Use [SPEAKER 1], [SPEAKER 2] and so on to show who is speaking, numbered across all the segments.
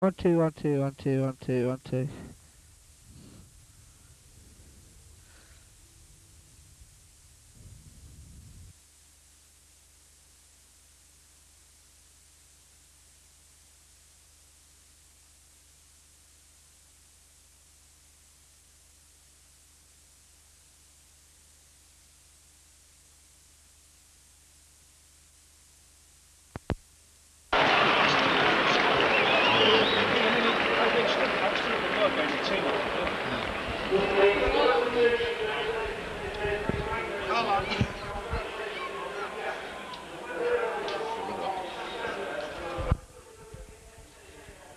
[SPEAKER 1] One, two, one, two, one, two, one, two, one, two.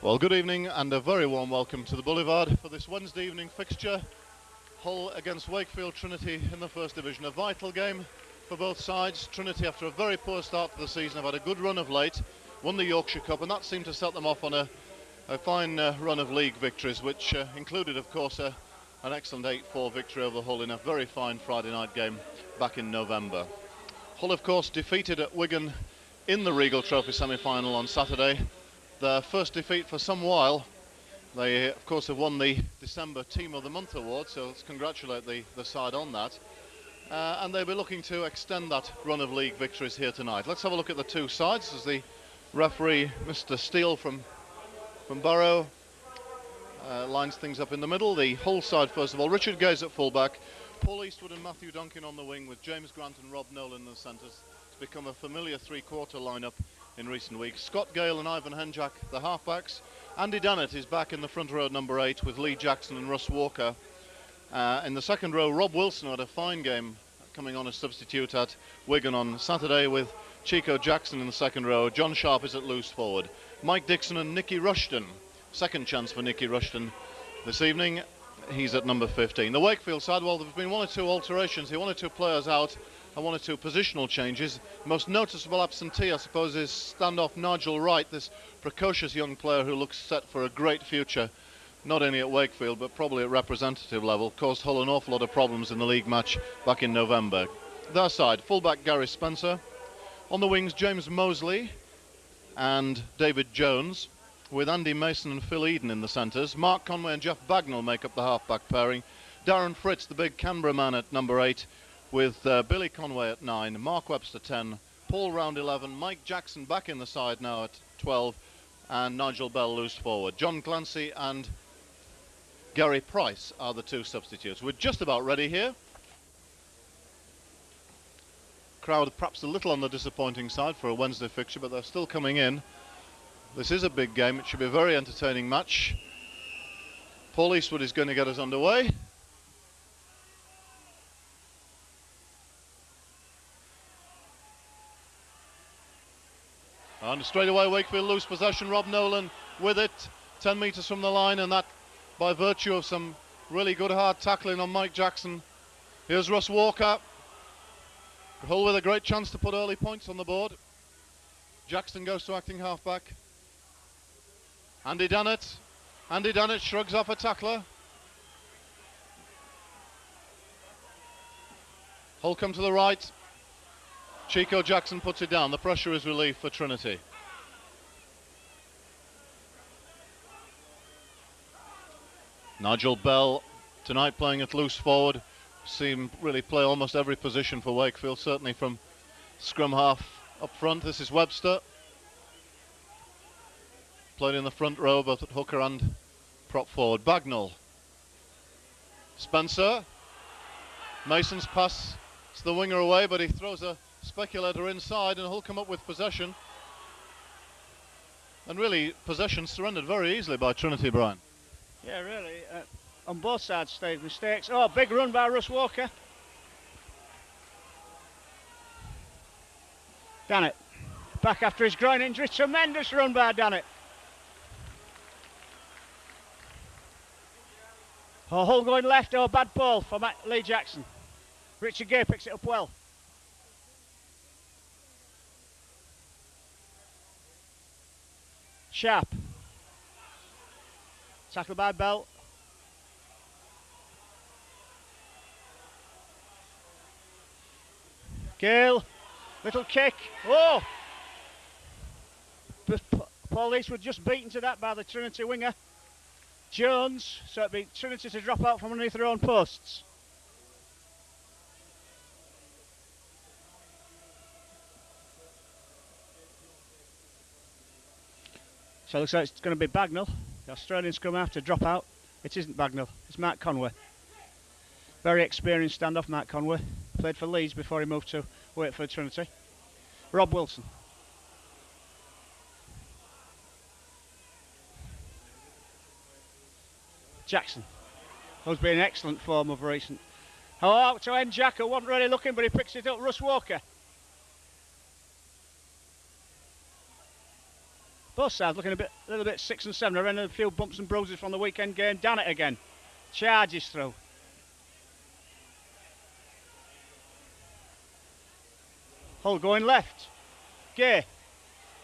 [SPEAKER 2] Well, good evening and a very warm welcome to the Boulevard for this Wednesday evening fixture. Hull against Wakefield Trinity in the First Division. A vital game for both sides. Trinity, after a very poor start to the season, have had a good run of late, won the Yorkshire Cup, and that seemed to set them off on a fine run of league victories, which included, of course, an excellent 8-4 victory over Hull in a very fine Friday night game back in November. Hull, of course, defeated at Wigan in the Regal Trophy semi-final on Saturday. Their first defeat for some while. They, of course, have won the December Team of the Month award, so let's congratulate the side on that. And they'll be looking to extend that run of league victories here tonight. Let's have a look at the two sides as the referee, Mr. Steele from Barrow, lines things up in the middle. The Hull side, first of all, Richard Gaze at fullback, Paul Eastwood and Matthew Duncan on the wing, with James Grant and Rob Nolan in the centres. It's become a familiar three-quarter lineup in recent weeks. Scott Gale and Ivan Henjak, the halfbacks. Andy Dannett is back in the front row at number 8 with Lee Jackson and Russ Walker. In the second row, Rob Wilson had a fine game coming on as substitute at Wigan on Saturday with Chico Jackson in the second row. John Sharp is at loose forward. Mike Dixon and Nicky Rushton. Second chance for Nicky Rushton this evening. He's at number 15. The Wakefield side, well, there's been one or two alterations here, one or two players out and one or two positional changes. Most noticeable absentee, I suppose, is standoff Nigel Wright, this precocious young player who looks set for a great future, not only at Wakefield but probably at representative level. Caused Hull an awful lot of problems in the league match back in November. Their side, fullback Gary Spencer. On the wings, James Mosley and David Jones, with Andy Mason and Phil Eden in the centres. Mark Conway and Jeff Bagnall make up the half-back pairing. Darren Fritz, the big Canberra man, at number 8, with Billy Conway at 9, Mark Webster 10, Paul Round 11, Mike Jackson back in the side now at 12, and Nigel Bell loose forward. John Clancy and Gary Price are the two substitutes. We're just about ready here. Crowd perhaps a little on the disappointing side for a Wednesday fixture, but they're still coming in. This is a big game. It should be a very entertaining match. Paul Eastwood is going to get us underway. And straight away, Wakefield lose possession. Rob Nolan with it, 10 metres from the line, and that by virtue of some really good hard tackling on Mike Jackson. Here's Russ Walker. Hull with a great chance to put early points on the board. Jackson goes to acting halfback. Andy Dannett. Andy Dannett shrugs off a tackler. Hull come to the right. Chico Jackson puts it down. The pressure is relieved for Trinity. Nigel Bell tonight playing at loose forward. Seen really play almost every position for Wakefield, certainly from scrum half up front. This is Webster. Played in the front row, both at hooker and prop forward. Bagnall. Spencer. Mason's pass to the winger away, but he throws a speculator inside and Hull come up with possession. And really, possession surrendered very easily by Trinity, Brian.
[SPEAKER 3] Yeah, really. On both sides, Steve, mistakes. Oh, big run by Russ Walker. Dannett. Back after his groin injury. Tremendous run by Dannett. Oh, Hull going left. Oh, bad ball for Lee Jackson. Richard Gay picks it up well. Sharp. Tackled by Bell. Gale. Little kick. Oh! Paul Eastwood just beaten to that by the Trinity winger, Jones, so it'd be Trinity to drop out from underneath their own posts. So it looks like it's going to be Bagnall. The Australian scrum have to drop out. It isn't Bagnall, it's Mark Conway. Very experienced standoff, Mark Conway. Played for Leeds before he moved to Wakefield Trinity. Rob Wilson. Jackson, who's been in excellent form of recent. Oh, out to end Jack, who wasn't really looking, but he picks it up. Russ Walker. Both sides looking a little bit 6 and 7. I've had a few bumps and bruises from the weekend game. Down it again. Charges through. Hull going left. Gay.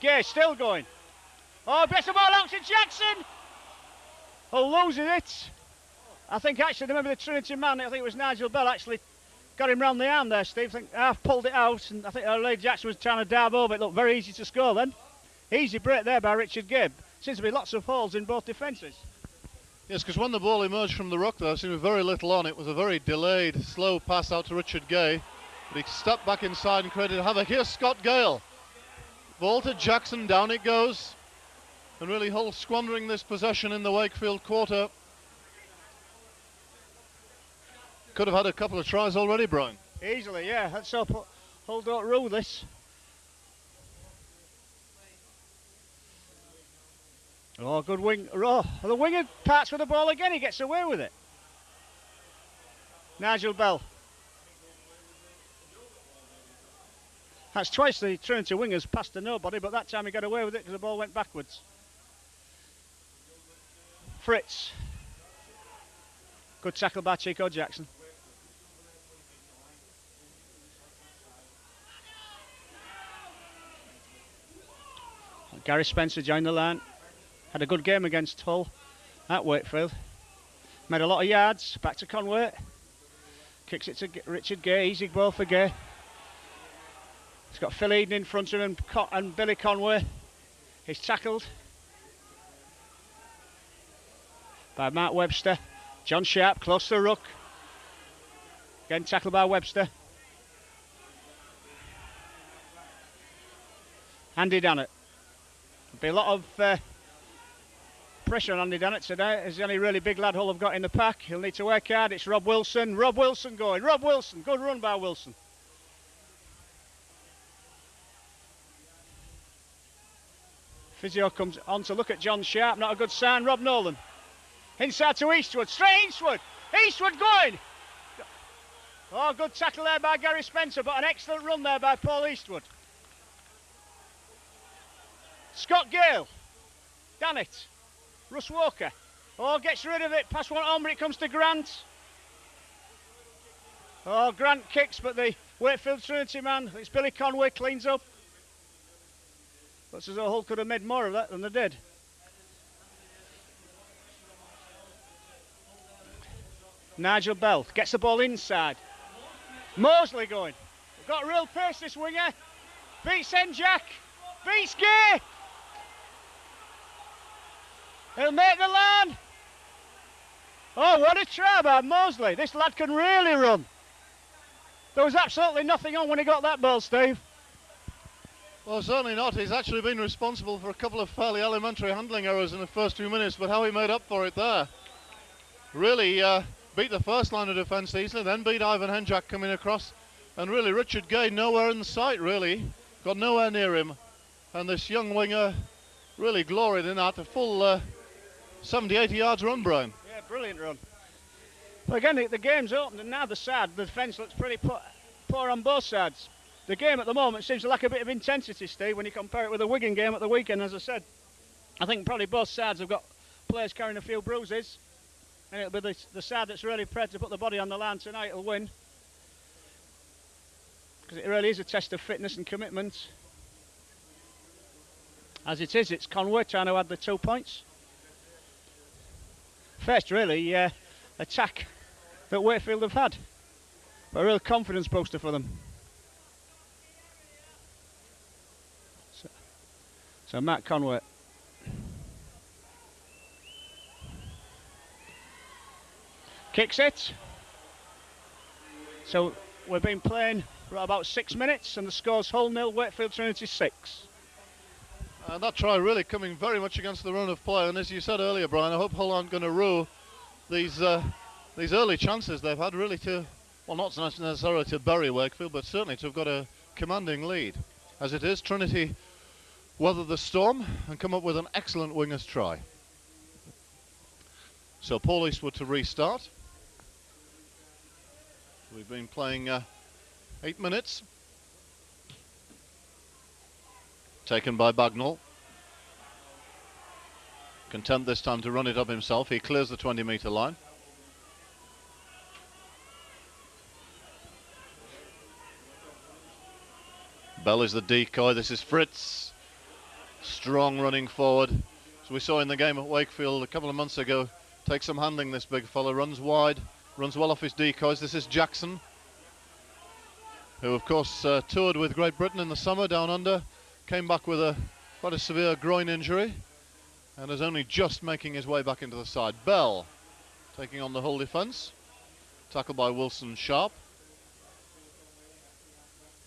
[SPEAKER 3] Gay still going. Oh, best of all out to Jackson. Hull loses it. I think actually, remember the Trinity man, I think it was Nigel Bell, actually got him round the arm there, Steve. I think half pulled it out, and I think Lee Jackson was trying to dive over it. Looked very easy to score then. Easy break there by Richard Gibb. Seems to be lots of holes in both defences.
[SPEAKER 2] Yes, because when the ball emerged from the ruck there seemed to be very little on. It was a very delayed, slow pass out to Richard Gay. But he stepped back inside and created havoc. Here's Scott Gale. Ball to Jackson, down it goes. And really Hull squandering this possession in the Wakefield quarter. Could have had a couple of tries already, Brian.
[SPEAKER 3] Easily, yeah. Let's hope Hull don't rule this. Oh, good wing. Oh, the winger parts with the ball again. He gets away with it. Nigel Bell. That's twice the Trinity wingers passed to nobody, but that time he got away with it because the ball went backwards. Fritz. Good tackle by Chico Jackson. Gary Spencer joined the line. Had a good game against Hull at Wakefield. Made a lot of yards. Back to Conway. Kicks it to Richard Gay. Easy ball for Gay. He's got Phil Eden in front of him and Billy Conway. He's tackled by Mark Webster. John Sharp close to the ruck. Again tackled by Webster. Andy Dannett. There'll be a lot of pressure on Andy Dannett today. Is the only really big lad Hull have got in the pack. He'll need to work hard. It's Rob Wilson. Rob Wilson going. Rob Wilson. Good run by Wilson. Physio comes on to look at John Sharp. Not a good sign. Rob Nolan. Inside to Eastwood. Straight Eastwood. Eastwood going. Oh, good tackle there by Gary Spencer, but an excellent run there by Paul Eastwood. Scott Gale. Dannett. Russ Walker. Oh, gets rid of it. Pass one on, but it comes to Grant. Oh, Grant kicks, but the Wakefield Trinity man, it's Billy Conway, cleans up. Looks as though Hull could have made more of that than they did. Nigel Bell gets the ball inside. Mosley going. Got real pace, this winger. Beats Jack. Beats Gay. He'll make the line. Oh, what a try by Mosley. This lad can really run. There was absolutely nothing on when he got that ball, Steve.
[SPEAKER 2] Well, certainly not. He's actually been responsible for a couple of fairly elementary handling errors in the first few minutes, but how he made up for it there. Really beat the first line of defence easily, then beat Ivan Henjak coming across, and really Richard Gay nowhere in sight, really. Got nowhere near him. And this young winger really gloried in that. A full 70, 80 yards run, Brian.
[SPEAKER 3] Yeah, brilliant run. But again, the game's opened, and now the defence looks pretty poor on both sides. The game at the moment seems to lack a bit of intensity, Steve, when you compare it with the Wigan game at the weekend, as I said. I think probably both sides have got players carrying a few bruises, and it'll be the side that's really prepared to put the body on the line tonight will win. Because it really is a test of fitness and commitment. As it is, it's Conway trying to add the 2 points. First, really, attack that Wakefield have had. But a real confidence booster for them. So Matt Conway Kicks it. So we've been playing for about 6 minutes and the score's Hull 0, Wakefield Trinity 6.
[SPEAKER 2] And that try really coming very much against the run of play, and as you said earlier, Brian, I hope Hull aren't going to rue these early chances they've had really to, well, not necessarily to bury Wakefield, but certainly to have got a commanding lead. As it is, Trinity weather the storm and come up with an excellent winger's try. So Paul Eastwood to restart. We've been playing 8 minutes. Taken by Bagnall. Content this time to run it up himself. He clears the 20-metre line. Bell is the decoy. This is Fritz. Strong running forward. As we saw in the game at Wakefield a couple of months ago, takes some handling, this big fella. Runs wide. Runs well off his decoys. This is Jackson, who of course toured with Great Britain in the summer down under. Came back with quite a severe groin injury and is only just making his way back into the side. Bell taking on the Hull defence. Tackled by Wilson Sharp.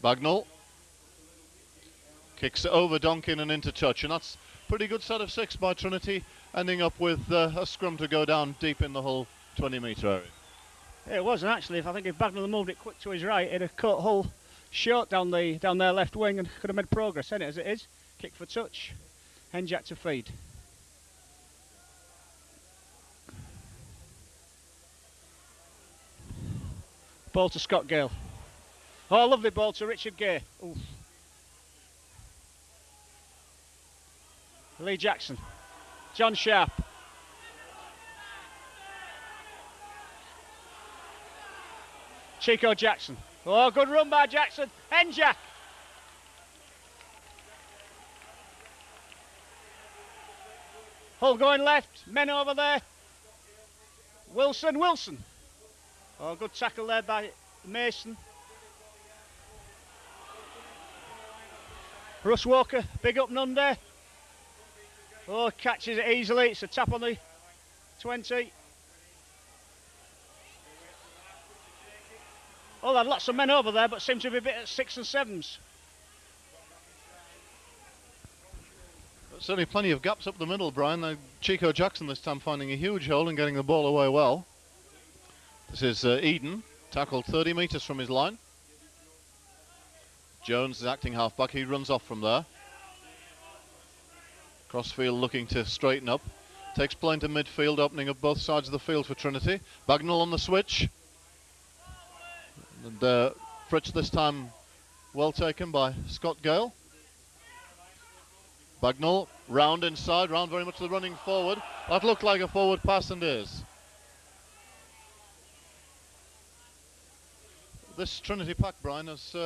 [SPEAKER 2] Bagnall kicks it over Donkin and into touch, and that's a pretty good set of 6 by Trinity, ending up with a scrum to go down deep in the Hull 20-metre area.
[SPEAKER 3] It wasn't actually. I think if Bagnall had moved it quick to his right, it'd have cut Hull short down their left wing and could have made progress in it. As it is, kick for touch, Henjack to feed. Ball to Scott Gale. Oh, lovely ball to Richard Gay. Oof. Lee Jackson. John Sharp. Chico Jackson. Oh, good run by Jackson. Henjack. Hull going left. Men over there. Wilson. Oh, good tackle there by Mason. Russ Walker, big up and under. Oh, catches it easily. It's a tap on the 20. Oh, there are lots of men over there, but seem to be a bit at 6 and 7s.
[SPEAKER 2] Certainly plenty of gaps up the middle, Brian. Chico Jackson this time finding a huge hole and getting the ball away well. This is Eden, tackled 30 metres from his line. Jones is acting half-back. He runs off from there. Crossfield looking to straighten up. Takes play into midfield, opening up both sides of the field for Trinity. Bagnall on the switch. And Fritz this time well taken by Scott Gale. Bagnall round inside, round very much to the running forward. That looked like a forward pass and is. This Trinity pack, Brian, has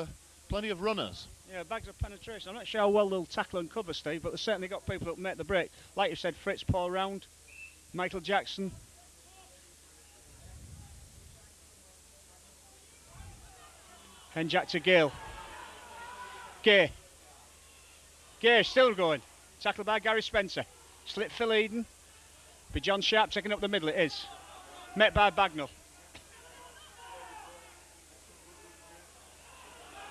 [SPEAKER 2] plenty of runners.
[SPEAKER 3] Yeah, bags of penetration. I'm not sure how well they'll tackle and cover, Steve, but they've certainly got people that make the break. Like you said, Fritz, Paul Round, Michael Jackson. Henjack to Gale. Gay still going. Tackled by Gary Spencer. Slip Phil Eden. Be John Sharp taking up the middle, it is. Met by Bagnall.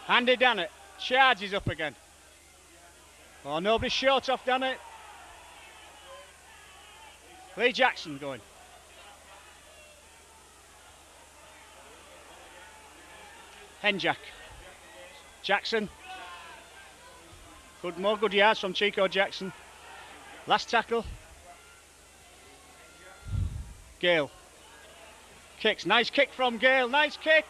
[SPEAKER 3] Andy Dannett charges up again. Oh, nobody's short off Dannett. Lee Jackson going. Henjack. Jackson. Good yards from Chico Jackson. Last tackle. Gale. Kicks. Nice kick from Gale. Nice kick.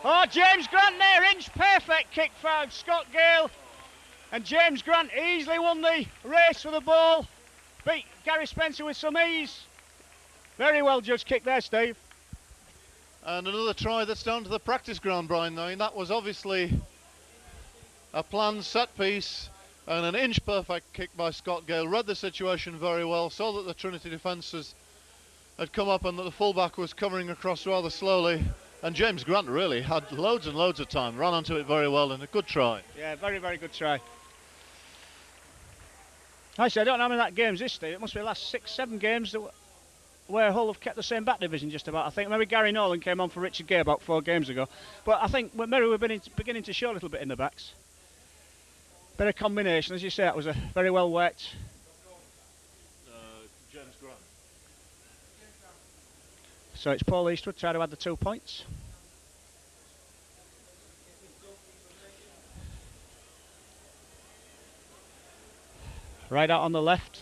[SPEAKER 3] Oh, James Grant there. Inch perfect kick from Scott Gale. And James Grant easily won the race for the ball. Beat Gary Spencer with some ease. Very well judged kick there, Steve.
[SPEAKER 2] And another try that's down to the practice ground, Brian. I mean, that was obviously a planned set piece and an inch perfect kick by Scott Gale. Read the situation very well, saw that the Trinity defences had come up and that the fullback was covering across rather slowly. And James Grant really had loads and loads of time, ran onto it very well, and a good try.
[SPEAKER 3] Yeah, very, very good try. Actually, I don't know how many that game's this, Steve. It must be the last 6, 7 games that where Hull have kept the same back division just about. I think maybe Gary Nolan came on for Richard Gay about 4 games ago. But I think Merry were beginning to show a little bit in the backs. Bit of combination, as you say, it was a very well worked.
[SPEAKER 2] James Grant.
[SPEAKER 3] So it's Paul Eastwood trying to add the 2 points. Right out on the left.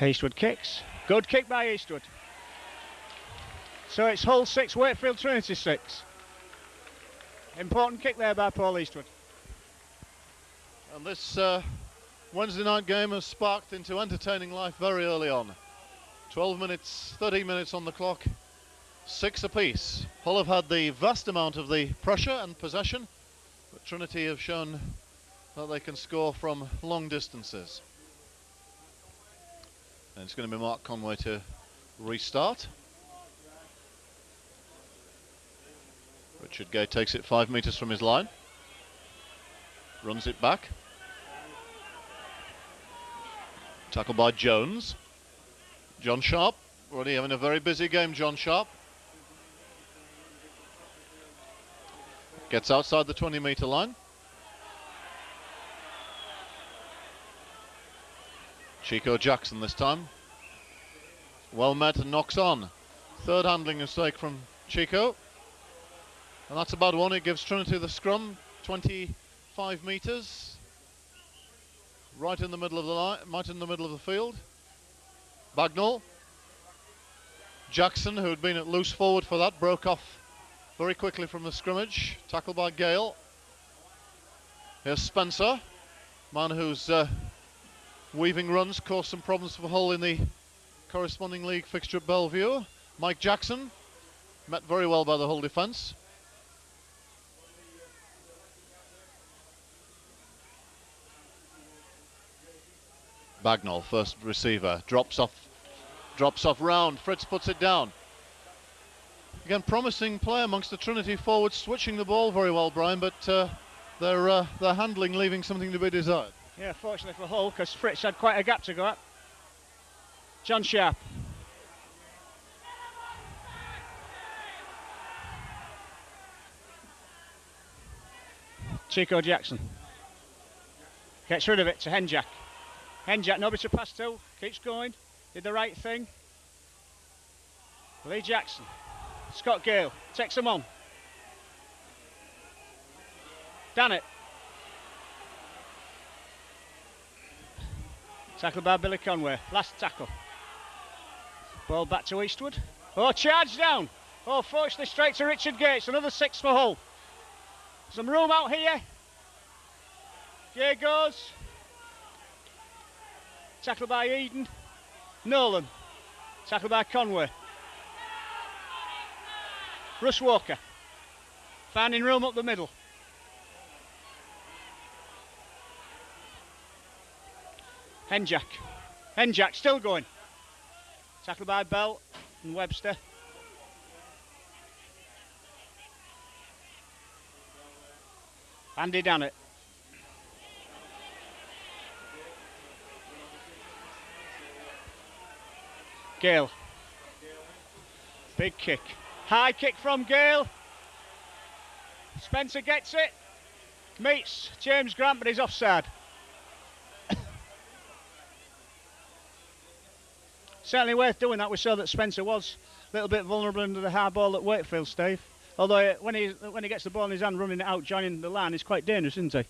[SPEAKER 3] Eastwood kicks. Good kick by Eastwood. So it's Hull 6, Wakefield Trinity 6. Important kick there by Paul Eastwood.
[SPEAKER 2] And this Wednesday night game has sparked into entertaining life very early on. 12 minutes, 13 minutes on the clock, 6 apiece. Hull have had the vast amount of the pressure and possession, but Trinity have shown that they can score from long distances. And it's going to be Mark Conway to restart. Richard Gay takes it 5 metres from his line. Runs it back. Tackle by Jones. John Sharp, already having a very busy game, John Sharp. Gets outside the 20-metre line. Chico Jackson this time. Well met and knocks on. Third handling mistake from Chico. And that's about one. It gives Trinity the scrum, 25 metres. Right in the middle of the line, right in the middle of the field. Bagnall. Jackson, who had been at loose forward for that, broke off very quickly from the scrimmage. Tackled by Gale. Here's Spencer, man whose weaving runs caused some problems for Hull in the corresponding league fixture at Bellevue. Mike Jackson, met very well by the Hull defence. Bagnall, first receiver, drops off round. Fritz puts it down. Again, promising play amongst the Trinity forwards, switching the ball very well, Brian, but their handling leaving something to be desired.
[SPEAKER 3] Yeah, fortunately for Hull, because Fritz had quite a gap to go at. John Sharp. Chico Jackson. Gets rid of it to Henjack. Henjack, nobody to pass to, keeps going, did the right thing. Lee Jackson, Scott Gale, takes him on. Dannett. Tackled by Billy Conway, last tackle. Ball back to Eastwood. Oh, charge down. Oh, fortunately straight to Richard Gates, another 6 for Hull. Some room out here. Here goes. Tackled by Eden. Nolan. Tackled by Conway. Russ Walker. Finding room up the middle. Henjack. Henjack still going. Tackled by Bell and Webster. Andy Dannett. Gale. Big kick. High kick from Gale. Spencer gets it. Meets James Grant, but he's offside. Certainly worth doing that. We saw that Spencer was a little bit vulnerable under the high ball at Wakefield, Steve. Although when he gets the ball in his hand, running it out, joining the line, he's quite dangerous, isn't he?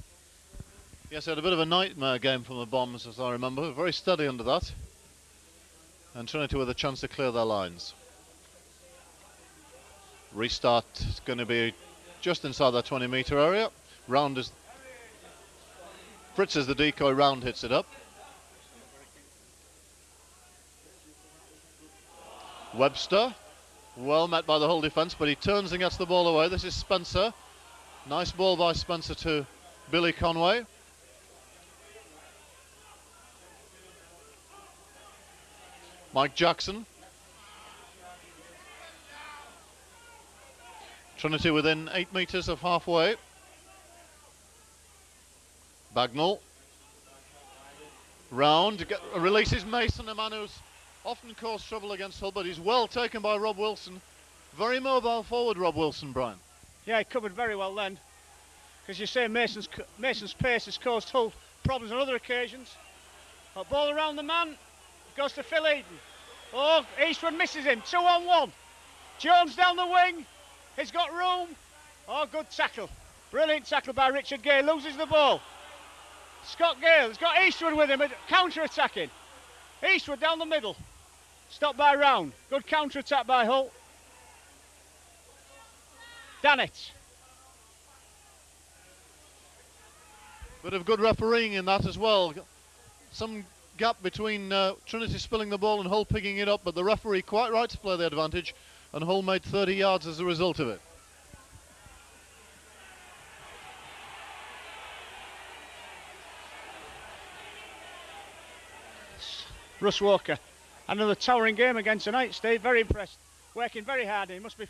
[SPEAKER 2] Yes, he had a bit of a nightmare game from the Bombs, as I remember. Very steady under that. And Trinity with a chance to clear their lines. Restart is going to be just inside that 20-metre area. Round is... Fritz is the decoy, Round hits it up. Webster, well met by the Hull defence, but he turns and gets the ball away. This is Spencer. Nice ball by Spencer to Billy Conway. Mike Jackson. Trinity within 8 metres of halfway. Bagnall. Round, releases Mason, a man who's often caused trouble against Hull, but he's well taken by Rob Wilson. Very mobile forward, Rob Wilson, Brian.
[SPEAKER 3] Yeah, he covered very well then. Because you say Mason's pace has caused Hull problems on other occasions. But ball around the man, goes to Phil Eden. Oh, Eastwood misses him, 2-on-1. Jones down the wing, he's got room. Oh, good tackle. Brilliant tackle by Richard Gay, loses the ball. Scott Gale has got Eastwood with him, counter-attacking. Eastwood down the middle. Stopped by Round. Good counter-attack by Hull. Dannett.
[SPEAKER 2] Bit of good refereeing in that as well. Some gap between Trinity spilling the ball and Hull picking it up, but the referee quite right to play the advantage, and Hull made 30 yards as a result of it.
[SPEAKER 3] Russ Walker. Another towering game again tonight, Steve. Very impressed. Working very hard. He must be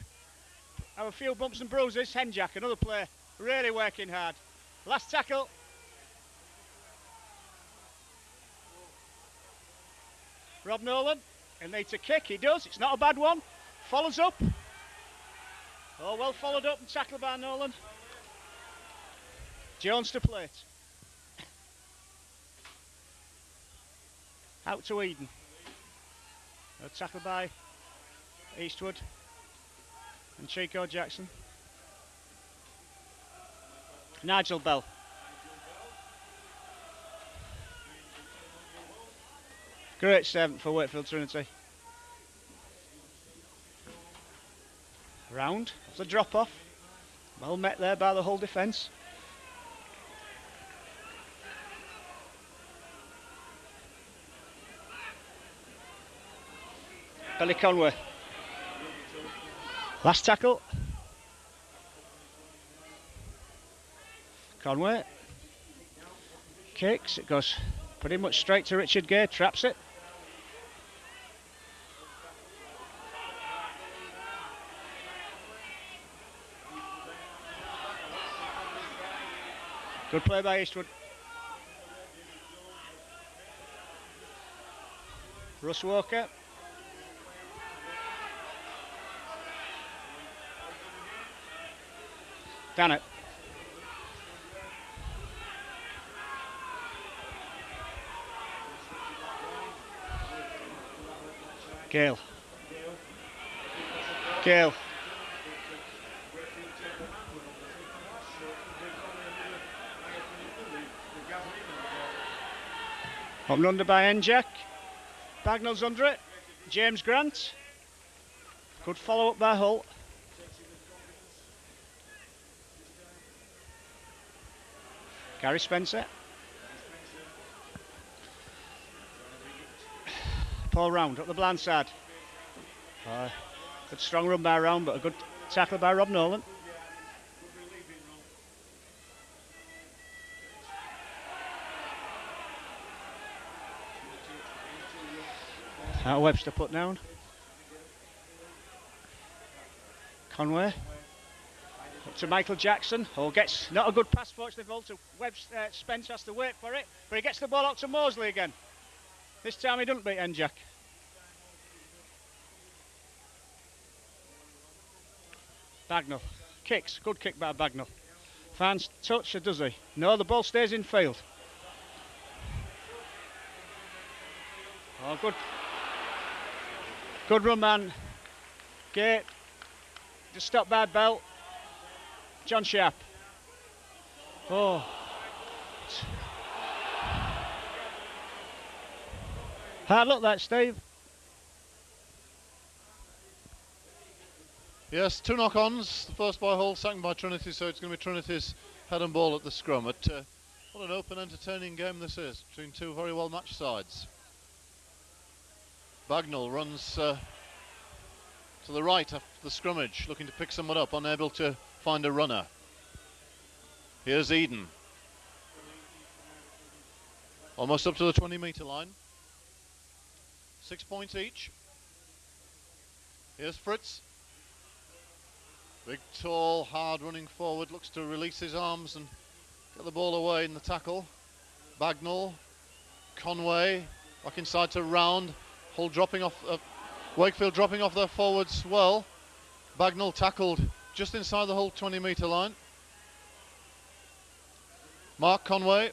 [SPEAKER 3] have a few bumps and bruises. Henjack, another player, really working hard. Last tackle. Rob Nolan, he'll need to kick. He does. It's not a bad one. Follows up. Oh, well followed up and tackled by Nolan. Jones to plate. Out to Eden. Tackled by Eastwood and Chico Jackson. Nigel Bell. Great servant for Wakefield Trinity. Round. It's a drop off. Well met there by the Hull defence. Billy Conway. Last tackle. Conway. Kicks. It goes pretty much straight to Richard Gay. Traps it. Good play by Eastwood. Russ Walker. Dannett. Gale. Gale. Up and under by Enjack. Bagnall's under it. James Grant. Good follow up by Hull. Gary Spencer. Paul Round up the blind side. Good strong run by Round, but a good tackle by Rob Nolan. Webster put down. Conway. Up to Michael Jackson. Oh, gets not a good pass fortunately to Webster. Spence has to wait for it, but he gets the ball out to Mosley again. This time he doesn't beat Enjack. Bagnall. Kicks. Good kick by Bagnall. Finds touch, or does he? No, the ball stays in field. Oh, good. Good run, man. Gate. Just stopped by Bell. John Sharp. Oh. Hard luck that, Steve.
[SPEAKER 2] Yes, 2 knock-ons. The first by Hull, second by Trinity, so it's going to be Trinity's head and ball at the scrum. But what an open, entertaining game this is between two very well-matched sides. Bagnall runs to the right after the scrummage, looking to pick someone up, unable to find a runner. Here's Eden. Almost up to the 20-metre line. 6 points each. Here's Fritz. Big, tall, hard running forward, looks to release his arms and get the ball away in the tackle. Bagnall, Conway, back inside to Round. Hull dropping off, Wakefield dropping off their forwards well. Bagnall tackled just inside the Hull 20-metre line. Mark Conway,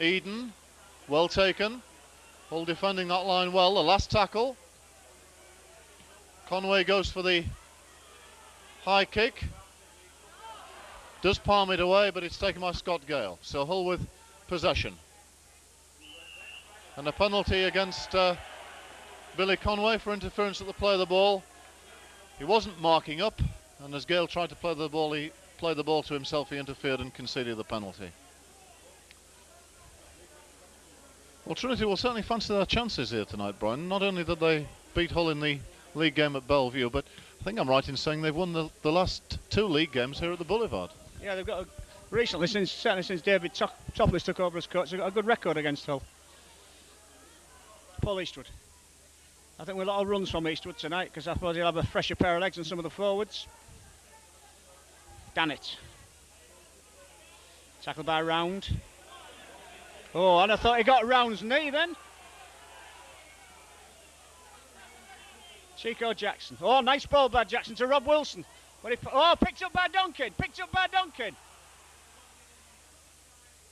[SPEAKER 2] Eden, well taken. Hull defending that line well, the last tackle. Conway goes for the high kick. Does palm it away, but it's taken by Scott Gale. So Hull with possession. And a penalty against Billy Conway for interference at the play of the ball. He wasn't marking up, and as Gale tried to play the ball, he played the ball to himself, he interfered and conceded the penalty. Well, Trinity will certainly fancy their chances here tonight, Brian. Not only did they beat Hull in the league game at Bellevue, but I think I'm right in saying they've won the last 2 league games here at the Boulevard.
[SPEAKER 3] Yeah, they've got recently, certainly since David Topless took over as coach, they've got a good record against Hull. Paul Eastwood. I think we'll have a lot of runs from Eastwood tonight, because I suppose he'll have a fresher pair of legs than some of the forwards. Dannett. Tackled by Round. Oh, and I thought he got Round's knee then. Chico Jackson. Oh, nice ball by Jackson to Rob Wilson. Picked up by Duncan.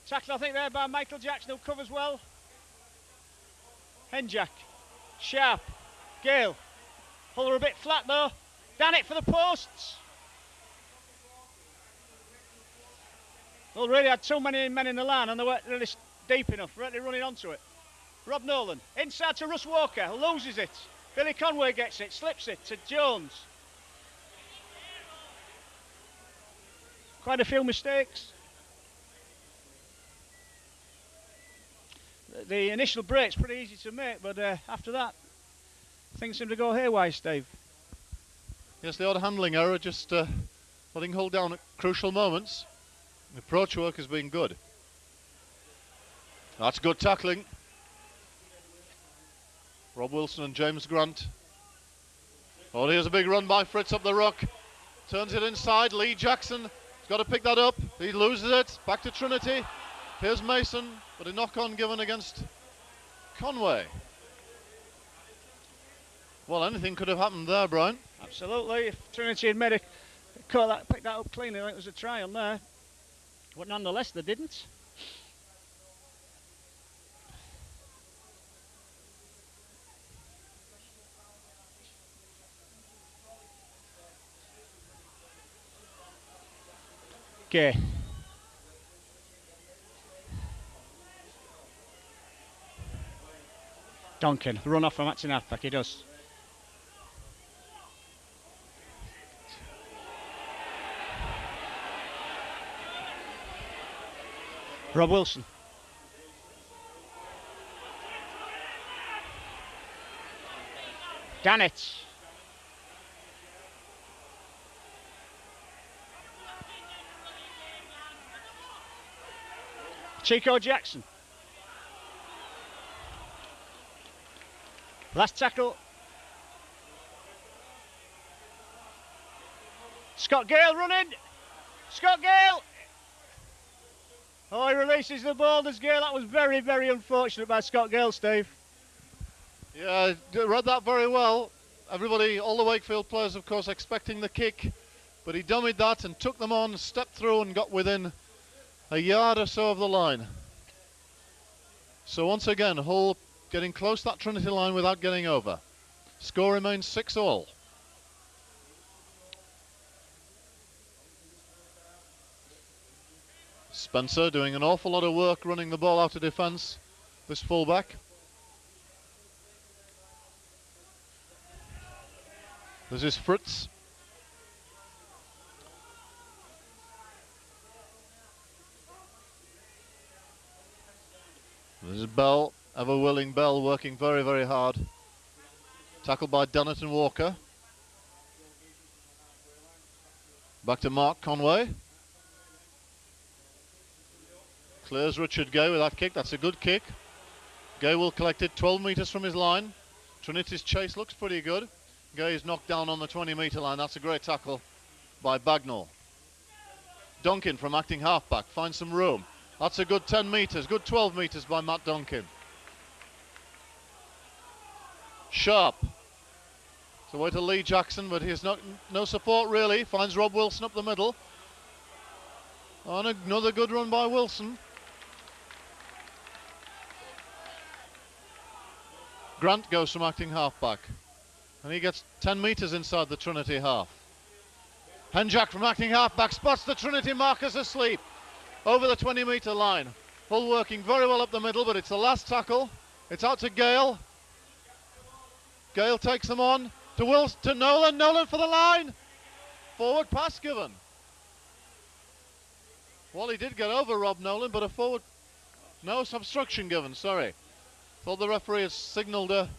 [SPEAKER 3] Tackle, I think, there by Michael Jackson, who covers well. Henjack. Sharp. Gale. Hull are a bit flat though. Dannett for the posts. Hull really had too many men in the line and they weren't really deep enough, really running onto it. Rob Nolan. Inside to Russ Walker, who loses it. Billy Conway gets it, slips it to Jones. Quite a few mistakes. The initial break's pretty easy to make, but after that, things seem to go haywire, Steve.
[SPEAKER 2] Yes, the odd handling error, just letting Hull down at crucial moments. The approach work has been good. That's good tackling. Rob Wilson and James Grant. Oh, here's a big run by Fritz up the ruck. Turns it inside. Lee Jackson has got to pick that up. He loses it. Back to Trinity. Here's Mason, but a knock-on given against Conway. Well, anything could have happened there, Brian.
[SPEAKER 3] Absolutely. If Trinity had picked that up cleanly, I think it was a try on there. But nonetheless, they didn't. Okay. Duncan, run off from Matson halfback, he does. Rob Wilson. Dannett. Chico Jackson. Last tackle. Scott Gale running. Scott Gale. Oh, he releases the ball. There's Gale. That was very, very unfortunate by Scott Gale, Steve.
[SPEAKER 2] Yeah, I read that very well. Everybody, all the Wakefield players, of course, expecting the kick. But he dummied that and took them on, stepped through and got within a yard or so of the line. So once again, Hull getting close to that Trinity line without getting over. Score remains 6-all. Spencer doing an awful lot of work running the ball out of defence, this fullback. This is Fritz. This is Bell, ever willing Bell, working very, very hard. Tackled by Dannett and Walker. Back to Mark Conway. Clears Richard Gay with that kick. That's a good kick. Gay will collect it 12 metres from his line. Trinity's chase looks pretty good. Gay is knocked down on the 20-metre line. That's a great tackle by Bagnall. Duncan from acting halfback finds some room. That's a good 10 metres, good 12 metres by Matt Duncan. Sharp. It's away to Lee Jackson, but he has no support really. Finds Rob Wilson up the middle. And another good run by Wilson. Grant goes from acting halfback. And he gets 10 metres inside the Trinity half. Henjack from acting halfback spots the Trinity markers asleep over the 20-metre line. Hull working very well up the middle, but it's the last tackle. It's out to Gale. Gale takes them on to Nolan. Nolan for the line. Forward pass given. Well, he did get over Rob Nolan, but a forward... No obstruction given, sorry. Thought the referee has signalled a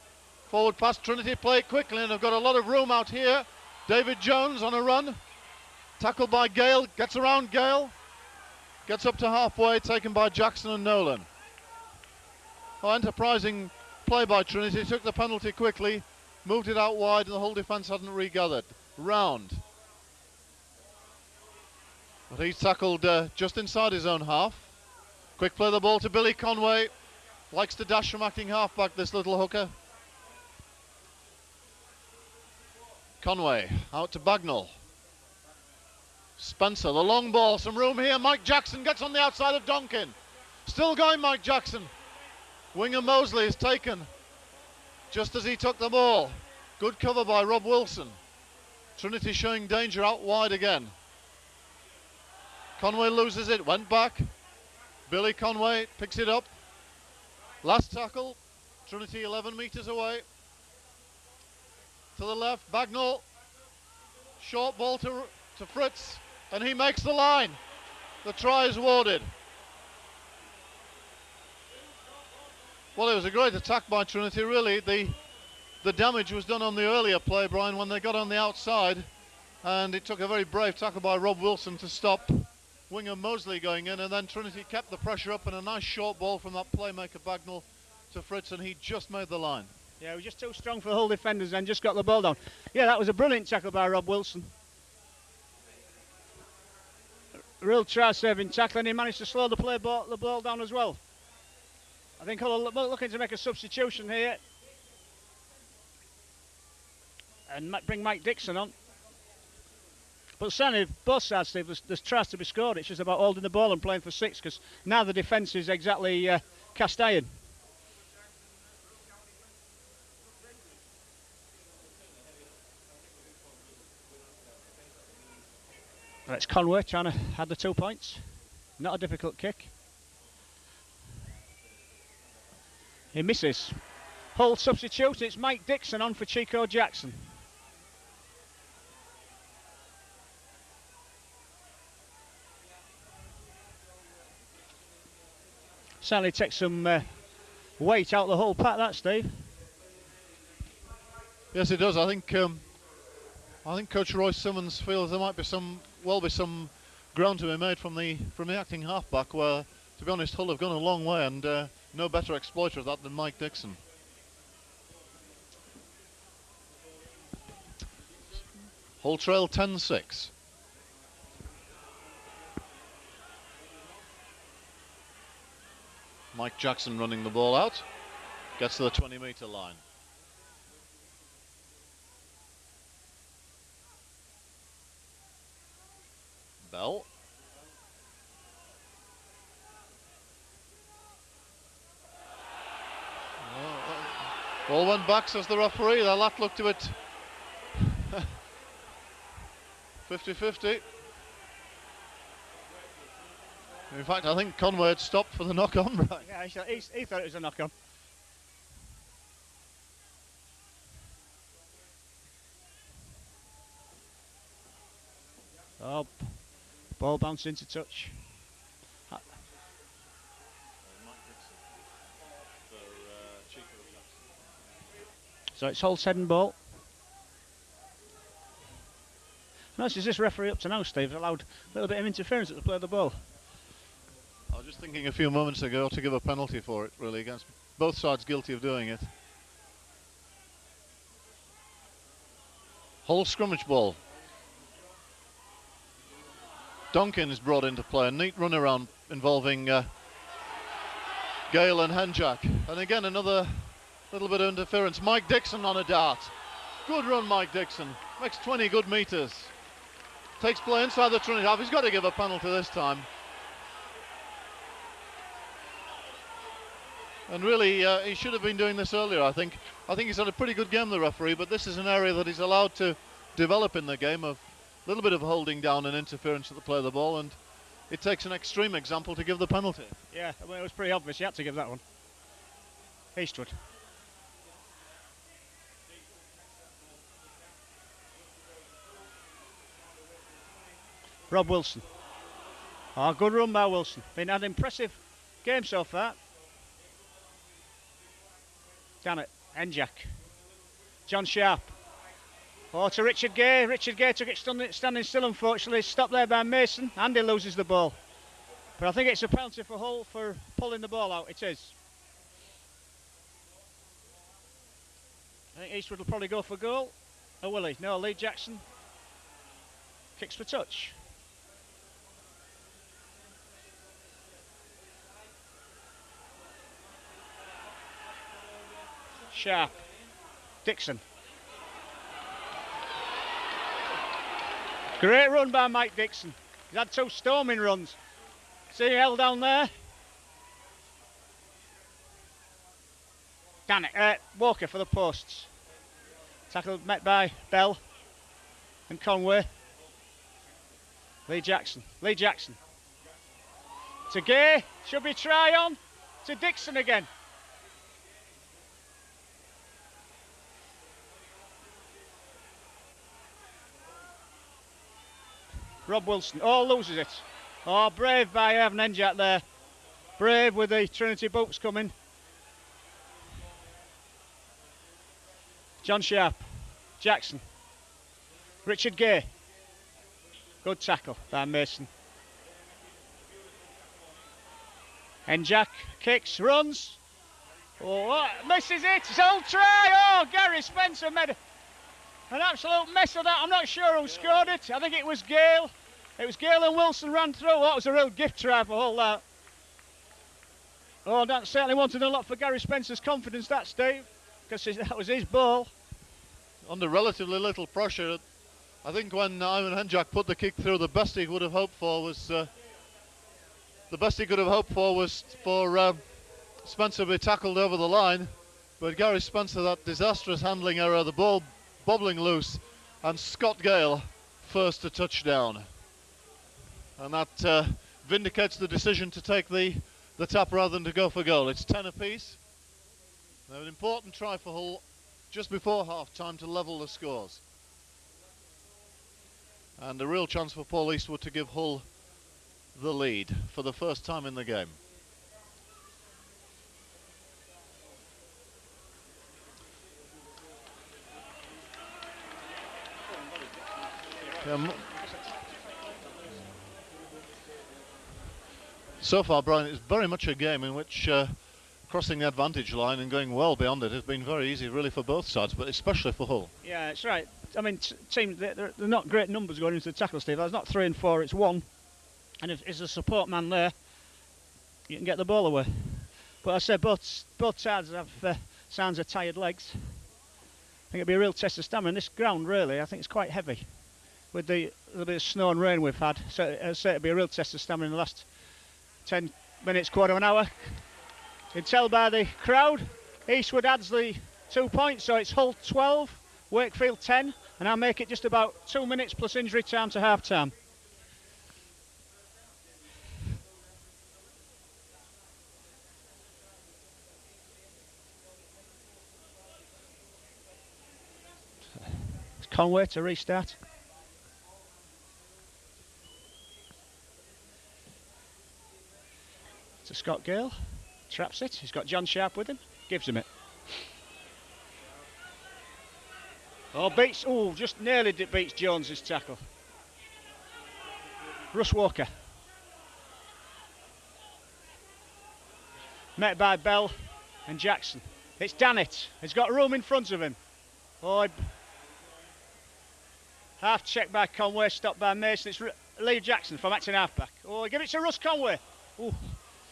[SPEAKER 2] forward pass. Trinity play it quickly, and they've got a lot of room out here. David Jones on a run. Tackled by Gale, gets around Gale. Gets up to halfway, taken by Jackson and Nolan. Oh, enterprising play by Trinity. Took the penalty quickly, moved it out wide, and the whole defence hadn't regathered. Round. But he's tackled just inside his own half. Quick play the ball to Billy Conway. Likes to dash from acting halfback, this little hooker. Conway out to Bagnall. Spencer, the long ball, some room here. Mike Jackson gets on the outside of Donkin. Still going, Mike Jackson. Winger Mosley is taken just as he took the ball. Good cover by Rob Wilson. Trinity showing danger out wide again. Conway loses it, went back. Billy Conway picks it up. Last tackle, Trinity 11 metres away. To the left, Bagnall. Short ball to Fritz, and he makes the line. The try is awarded. Well, it was a great attack by Trinity, really. The damage was done on the earlier play, Brian, when they got on the outside, and it took a very brave tackle by Rob Wilson to stop winger Mosley going in, and then Trinity kept the pressure up, and a nice short ball from that playmaker Bagnall to Fritz, and he just made the line.
[SPEAKER 3] Yeah, he was just too strong for the whole defenders and just got the ball down. Yeah, that was a brilliant tackle by Rob Wilson. Real try-saving tackle, and he managed to slow the ball down as well. I think Hull are looking to make a substitution here and bring Mike Dixon on. But certainly, both sides, Steve, there's tries to be scored. It's just about holding the ball and playing for six, because now the defence is exactly cast iron. It's Conway trying to add the 2 points. Not a difficult kick. He misses. Hull substitute. It's Mike Dixon on for Chico Jackson. Certainly takes some weight out the whole pack, that, Steve.
[SPEAKER 2] Yes, it does. I think Coach Roy Simmons feels there might be some ground to be made from the acting halfback, where, to be honest, Hull have gone a long way, and no better exploiter of that than Mike Dixon. Hull trail 10-6. Mike Jackson running the ball out, gets to the 20-metre line. Bell. Ball went back, says the referee. The lap looked to it 50-50. In fact, I think Conway had stopped for the knock-on. Right?
[SPEAKER 3] Yeah, he thought it was a knock-on. Oh, ball bounced into touch. So it's Hull's head and ball. Notice this referee up to now, Steve, allowed a little bit of interference at the play of the ball.
[SPEAKER 2] just thinking a few moments ago to give a penalty for it, really, against both sides guilty of doing it. Hull scrummage ball. Donkin is brought into play. A neat run around involving Gale and Henjack. And again, another little bit of interference. Mike Dixon on a dart. Good run, Mike Dixon. Makes 20 good metres. Takes play inside the Trinity half. He's got to give a penalty this time. And really, he should have been doing this earlier, I think. I think he's had a pretty good game, the referee, but this is an area that he's allowed to develop in the game, of a little bit of holding down and interference at the play of the ball, and it takes an extreme example to give the penalty.
[SPEAKER 3] Yeah, well, it was pretty obvious. You had to give that one. Eastwood. Rob Wilson. Oh, good run by Wilson. Been an impressive game so far. Damn it, Enjak. John Sharp. Oh, to Richard Gay. Richard Gay took it standing still, unfortunately. Stopped there by Mason. Andy loses the ball. But I think it's a penalty for Hull for pulling the ball out. It is. I think Eastwood will probably go for goal. Or will he? No, Lee Jackson kicks for touch. Sharp. Dixon. Great run by Mike Dixon. He's had two storming runs. See held down there. Damn it. Walker for the posts. Tackle met by Bell and Conway. Lee Jackson. Lee Jackson. To Gay. Should be try on. To Dixon again. Rob Wilson. Oh, loses it. Oh, brave by Evan Enjak there. Brave with the Trinity boots coming. John Sharp. Jackson. Richard Gay. Good tackle by Mason. Enjak kicks, runs. Oh, misses it. It's all try. Oh, Gary Spencer made an absolute mess of that. I'm not sure who scored it. I think it was Gale. It was Gale and Wilson ran through. That was a real gift try for all that. Oh, that certainly wanted a lot for Gary Spencer's confidence, that, Steve, because that was his ball.
[SPEAKER 2] Under relatively little pressure, I think when Ivan Henjak put the kick through, the best he could have hoped for was for Spencer to be tackled over the line. But Gary Spencer, that disastrous handling error, the ball bobbling loose, and Scott Gale first to touchdown. And that vindicates the decision to take the tap rather than to go for goal. It's 10 apiece. Now, an important try for Hull just before half-time to level the scores. And a real chance for Paul Eastwood to give Hull the lead for the first time in the game. So far, Brian, it's very much a game in which crossing the advantage line and going well beyond it has been very easy, really, for both sides, but especially for Hull.
[SPEAKER 3] Yeah, that's right. I mean, teams, they're not great numbers going into the tackle, Steve. That's not 3 and 4, it's 1. And if there's a support man there, you can get the ball away. But I said both sides have signs of tired legs. I think it'll be a real test of stamina. And this ground, really, I think it's quite heavy. With the little bit of snow and rain we've had, so I'd say it'll be a real test of stamina in the last 10 minutes, quarter of an hour. You can tell by the crowd, Eastwood adds the 2 points, so it's Hull 12, Wakefield 10, and I'll make it just about 2 minutes plus injury time to half time. It's Conway to restart. To Scott Gale, traps it. He's got John Sharp with him, gives him it. Oh, beats, oh, just nearly beats Jones's tackle. Russ Walker. met by Bell and Jackson. It's Dannett. He's got room in front of him. Oh, half check by Conway, stopped by Mason. It's Lee Jackson from acting halfback. Oh, give it to Russ Conway. Ooh.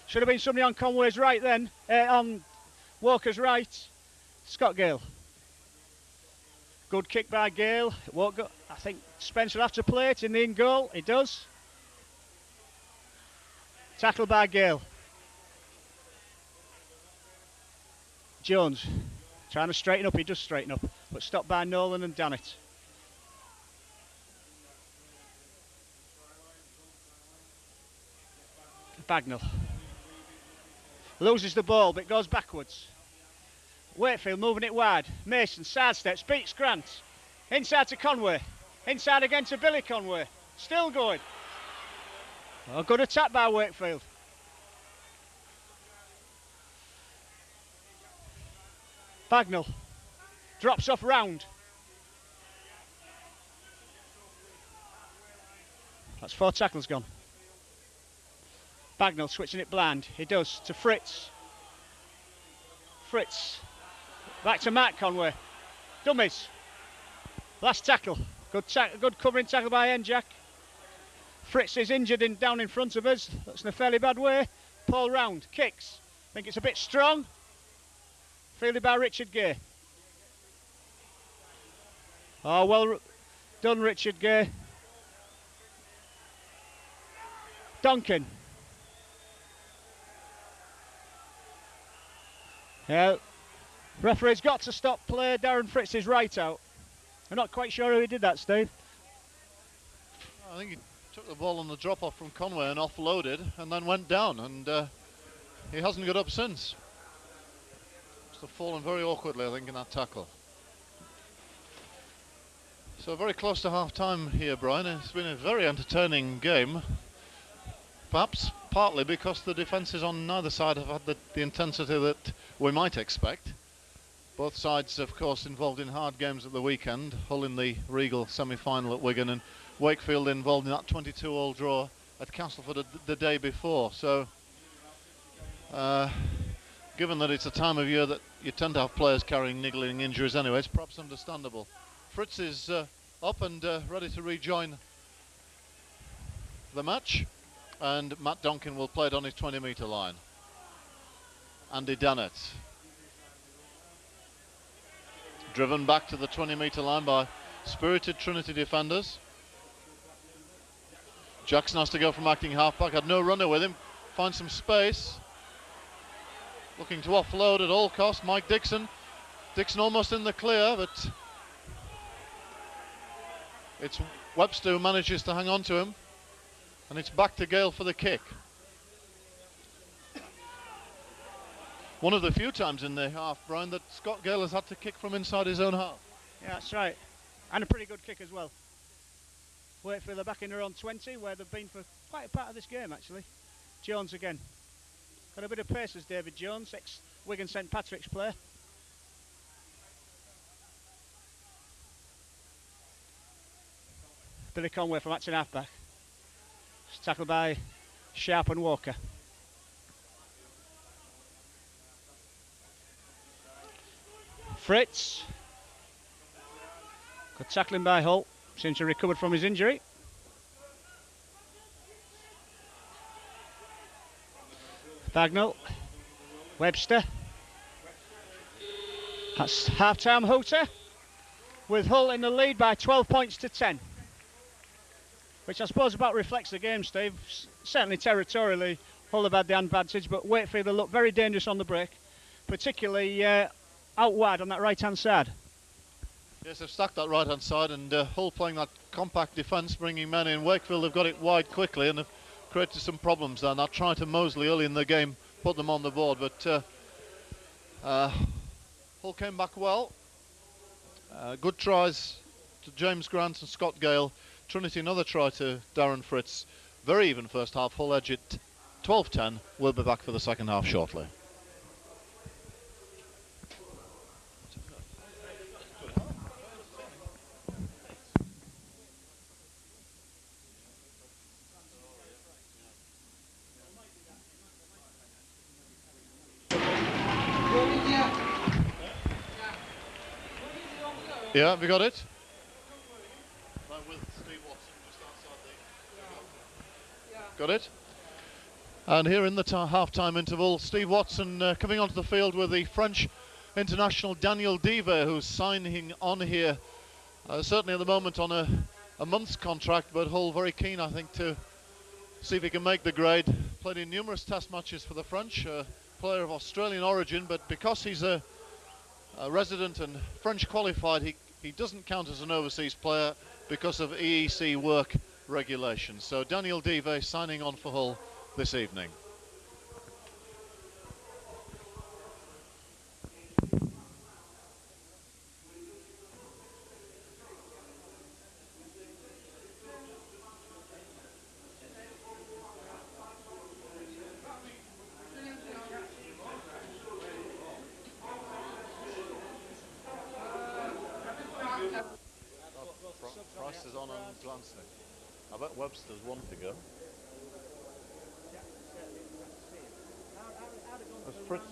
[SPEAKER 3] Should have been somebody on Conway's right then, on Walker's right. Scott Gale. Good kick by Gale. It won't go. I think Spencer will have to play it in the in goal. He does. Tackle by Gale. Jones trying to straighten up. He does straighten up, but stopped by Nolan and Dannett. Bagnall loses the ball, but goes backwards. Wakefield moving it wide. Mason sidesteps, beats Grant. Inside to Conway. Inside again to Billy Conway. Still going. Oh, good attack by Wakefield. Bagnall drops off round. That's 4 tackles gone. Bagnall switching it blind. He does to Fritz. Fritz. Back to Matt Conway. Dummies. Last tackle. Good covering tackle by Enjack. Fritz is injured down in front of us. That's in a fairly bad way. Paul round. Kicks. Think it's a bit strong. Fielded by Richard Gay. Oh, well done, Richard Gay. Duncan. Yeah, referee's got to stop play. Darren Fritz is right out. I'm not quite sure how he did that, Steve.
[SPEAKER 2] I think he took the ball on the drop off from Conway and offloaded and then went down, and he hasn't got up since. Must have fallen very awkwardly, I think, in that tackle. So very close to half time here, Brian. It's been a very entertaining game. Perhaps partly because the defences on neither side have had the intensity that we might expect. Both sides, of course, involved in hard games at the weekend. Hull in the Regal semi-final at Wigan, and Wakefield involved in that 22-all draw at Castleford the day before. So, given that it's a time of year that you tend to have players carrying niggling injuries anyway, it's perhaps understandable. Fritz is up and ready to rejoin the match. And Matt Donkin will play it on his 20-metre line. Andy Dannett. Driven back to the 20-metre line by spirited Trinity defenders. Jackson has to go from acting halfback. Had no runner with him. Finds some space. Looking to offload at all costs. Mike Dixon. Dixon almost in the clear, but it's Webster who manages to hang on to him. And it's back to Gale for the kick. One of the few times in the half, Brian, that Scott Gale has had to kick from inside his own half.
[SPEAKER 3] Yeah, that's right. And a pretty good kick as well. Wakefield are back in their own 20, where they've been for quite a part of this game, actually. Jones again. Got a bit of pace as David Jones, ex-Wigan St Patrick's player. Billy Conway from acting halfback. Tackled by Sharp and Walker. Fritz. Good tackling by Hull. Seems to have recovered from his injury. Bagnall. Webster. That's half-time hooter, with Hull in the lead by 12 points to 10. Which I suppose about reflects the game, Steve. Certainly territorially, Hull have had the advantage, but Wakefield look very dangerous on the break, particularly out wide on that right-hand side.
[SPEAKER 2] Yes, they've stacked that right-hand side, and Hull playing that compact defence, bringing men in. Wakefield have got it wide quickly and have created some problems there. Now trying to Mosley early in the game, put them on the board, but Hull came back well. Good tries to James Grant and Scott Gale. Trinity another try to Darren Fritz. Very even first half. Hull edge at 12-10. We'll be back for the second half shortly. Yeah, have you got it? With Steve Watson just outside the... Got it? And here in the half-time interval, Steve Watson coming onto the field with the French international Daniel Dive, who's signing on here, certainly at the moment on a month's contract, but Hull very keen, I think, to see if he can make the grade. Played in numerous test matches for the French, player of Australian origin, but because he's a resident and French qualified, he doesn't count as an overseas player because of EEC work regulations. So Daniel Dive signing on for Hull this evening. Price is on Glancy. I bet Webster's one to go. There's Fritz.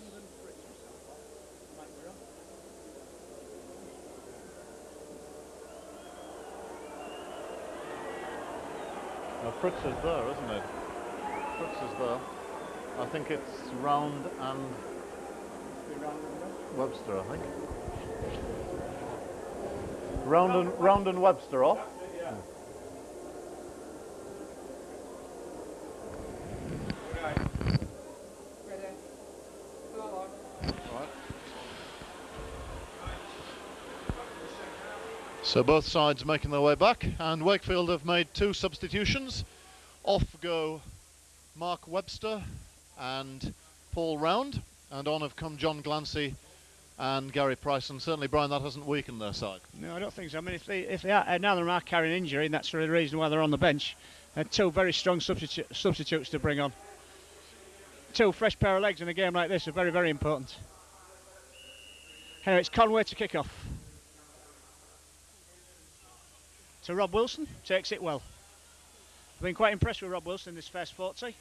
[SPEAKER 2] No, Fritz is there, isn't it? Fritz is there. I think it's Round and Webster, I think. Round and Webster off. Yeah. Right. So both sides making their way back, and Wakefield have made two substitutions. Off go Mark Webster and Paul Round, and on have come John Glancy and Gary Price, and certainly, Brian, that hasn't weakened their side.
[SPEAKER 3] No, I don't think so. I mean, if they are, now they are carrying injury, and that's the reason why they're on the bench. Two very strong substitutes to bring on. Two fresh pair of legs in a game like this are very, very important. Anyway, it's Conway to kick off. To Rob Wilson, takes it well. I've been quite impressed with Rob Wilson in this first 40.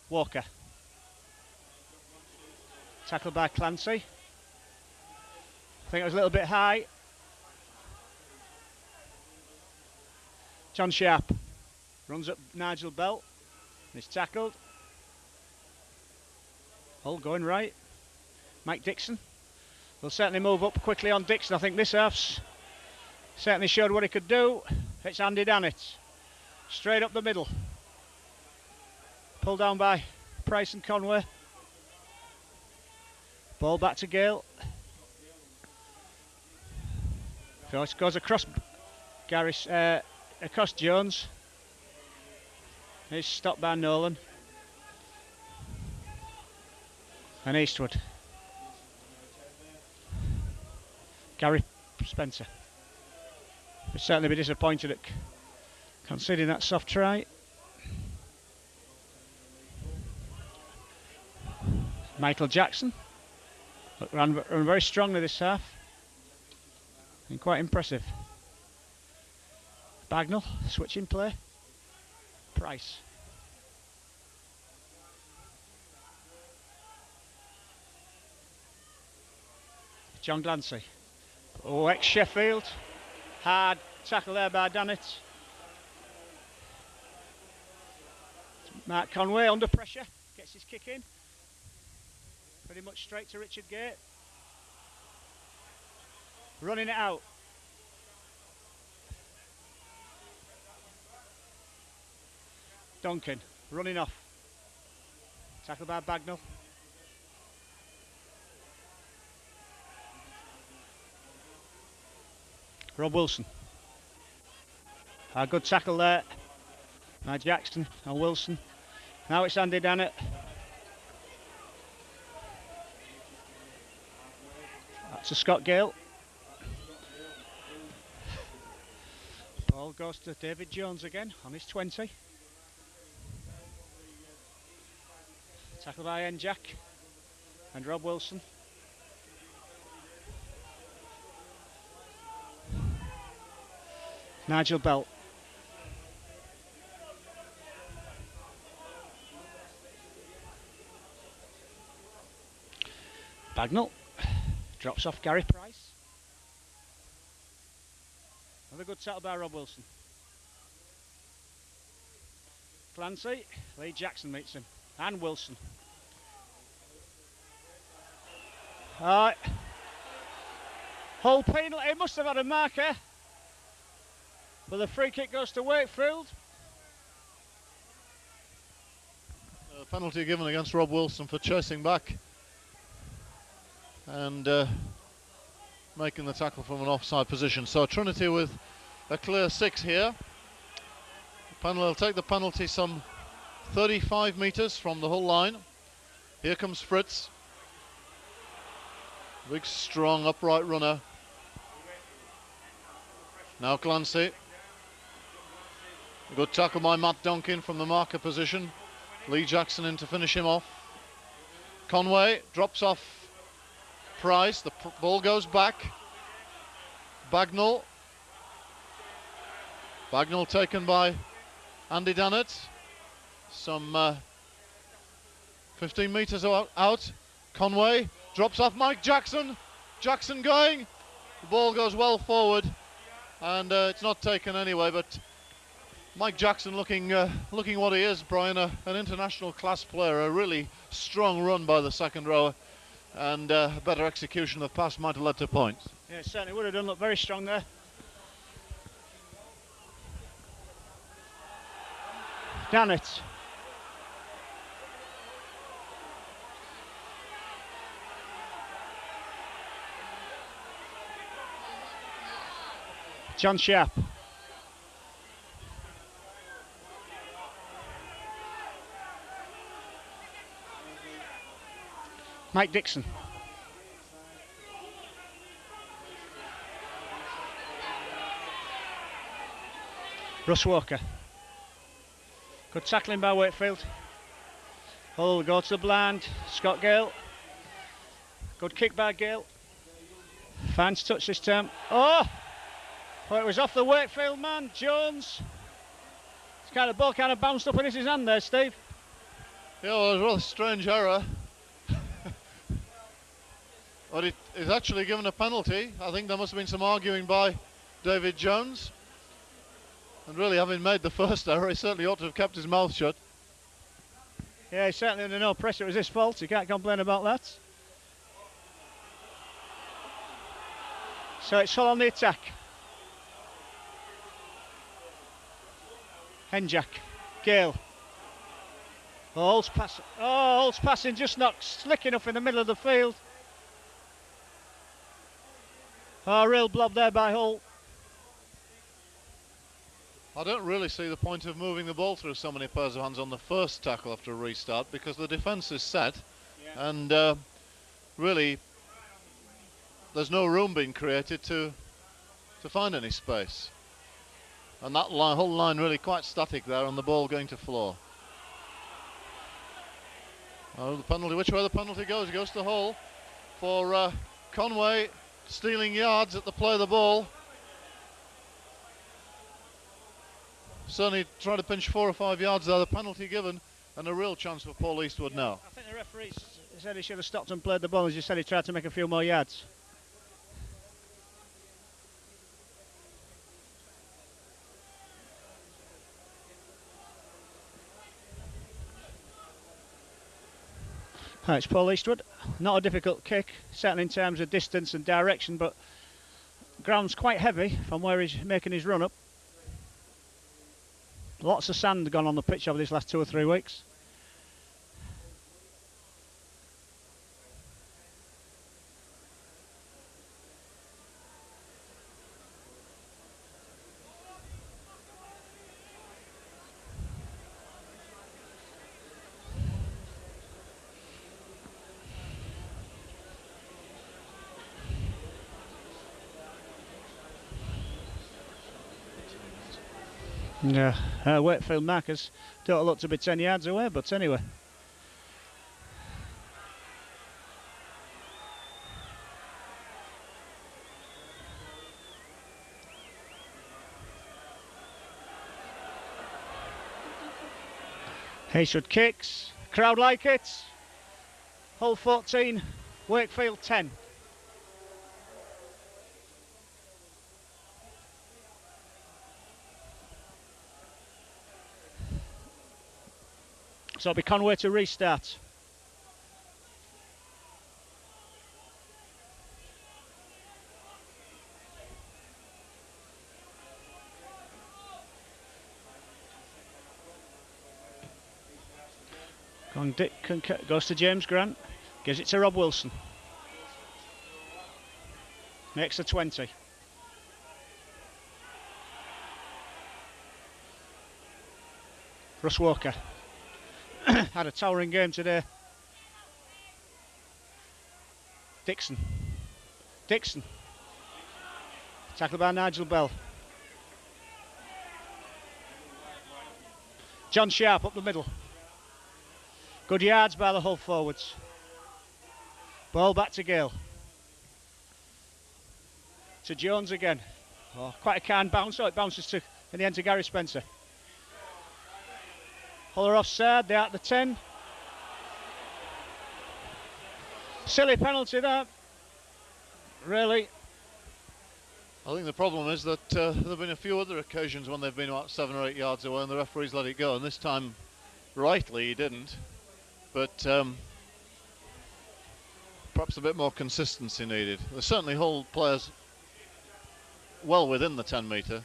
[SPEAKER 3] Walker. Tackled by Clancy. I think it was a little bit high. John Sharp runs up Nigel Bell. He's tackled. Hull going right. Mike Dixon will certainly move up quickly on Dixon. I think this half's certainly showed what he could do. It's Andy Dannett. Straight up the middle. Pulled down by Price and Conway. Ball back to Gale. Goes across across Jones. He's stopped by Nolan. And Eastwood. Gary Spencer. Would certainly be disappointed at conceding that soft try. Michael Jackson. Ran very strongly this half. And quite impressive. Bagnall, switching play. Price. John Glancy. Oh, ex-Sheffield. Hard tackle there by Dannett. Mark Conway under pressure. Gets his kick in. Pretty much straight to Richard Gate. Running it out. Duncan running off. Tackled by Bagnall. Rob Wilson. A good tackle there by Jackson and Wilson. Now it's Andy Dannett. To Scott Gale. Ball goes to David Jones again on his 20. Tackled by Jack and Rob Wilson. Nigel Bell. Bagnall. Drops off Gary Price. Another good tackle by Rob Wilson. Clancy, Lee Jackson meets him, and Wilson. Alright. Hull penalty, must have had a marker. But the free kick goes to Wakefield.
[SPEAKER 2] Penalty given against Rob Wilson for chasing back and making the tackle from an offside position. So Trinity with a clear 6 here. Penalty will take the penalty some 35 metres from the Hull line. Here comes Fritz. Big, strong, upright runner. Now Clancy. A good tackle by Matt Donkin from the marker position. Lee Jackson in to finish him off. Conway drops off Price. The ball goes back. Bagnall. Bagnall taken by Andy Dannett. Some 15 metres out. Conway drops off Mike Jackson. Jackson going. The ball goes well forward. And it's not taken anyway, but Mike Jackson looking what he is, Brian, an international class player. A really strong run by the second rower, and a better execution of the pass might have led to points.
[SPEAKER 3] Yeah, it certainly would have done. Look very strong there. Dannett. John Sharp. Mike Dixon. Russ Walker. Good tackling by Wakefield. Hull go to the blind. Scott Gale. Good kick by Gale. Fans touch this time. Oh! Well, it was off the Wakefield man, Jones. It's kind of ball kind of bounced up in his hand there, Steve.
[SPEAKER 2] Yeah, well, it was a rather strange error. But it's actually given a penalty. I think there must have been some arguing by David Jones. And really, having made the first error, he certainly ought to have kept his mouth shut.
[SPEAKER 3] Yeah, he's certainly under no pressure. It was his fault. You can't complain about that. So it's Hull on the attack. Henjack. Gale. Hull's passing just not slick enough in the middle of the field. Oh, real blob there by Hull.
[SPEAKER 2] I don't really see the point of moving the ball through so many pairs of hands on the first tackle after a restart, because the defence is set, and really there's no room being created to find any space. And that whole line really quite static there, and the ball going to floor. Oh, the penalty, which way the penalty goes? It goes to Hull for Conway stealing yards at the play of the ball. Certainly trying to pinch 4 or 5 yards there. The penalty given, and a real chance for Paul Eastwood now.
[SPEAKER 3] I think the referee said he should have stopped and played the ball. As you said, he tried to make a few more yards. It's Paul Eastwood. Not a difficult kick, certainly in terms of distance and direction, but ground's quite heavy from where he's making his run up. Lots of sand gone on the pitch over these last 2 or 3 weeks. Yeah, Wakefield markers don't look to be 10 yards away, but anyway. Hayshwood kicks, crowd like it. Hull 14, Wakefield 10. So it'll be Conway to restart. Goes to James Grant, gives it to Rob Wilson. Makes a 20. Russ Walker had a towering game today. Dixon. Tackled by Nigel Bell. John Sharp up the middle. Good yards by the Hull forwards. Ball back to Gale. To Jones again. Oh, quite a kind bounce. Oh, it bounces to in the end to Gary Spencer. Hull are offside. They're at the 10. Silly penalty that. Really.
[SPEAKER 2] I think the problem is that there have been a few other occasions when they've been about 7 or 8 yards away and the referee's let it go, and this time, rightly, he didn't. But perhaps a bit more consistency needed. There's certainly Hull players well within the 10 metre.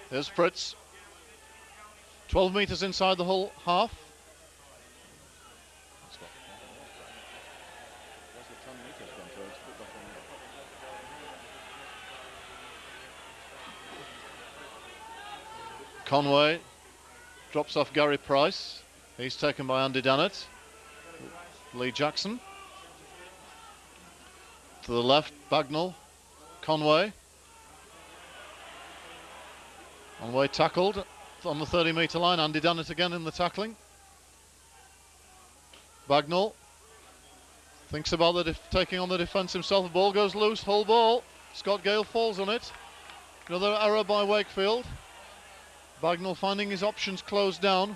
[SPEAKER 2] There's Fritz. 12 metres inside the Hull half. Conway drops off Gary Price. He's taken by Andy Dannett. Lee Jackson. To the left, Bagnall. Conway. Conway tackled on the 30 metre line. Andy Dannett again in the tackling. Bagnall thinks about taking on the defence himself. The ball goes loose. Hull ball. Scott Gale falls on it. Another error by Wakefield. Bagnall finding his options closed down.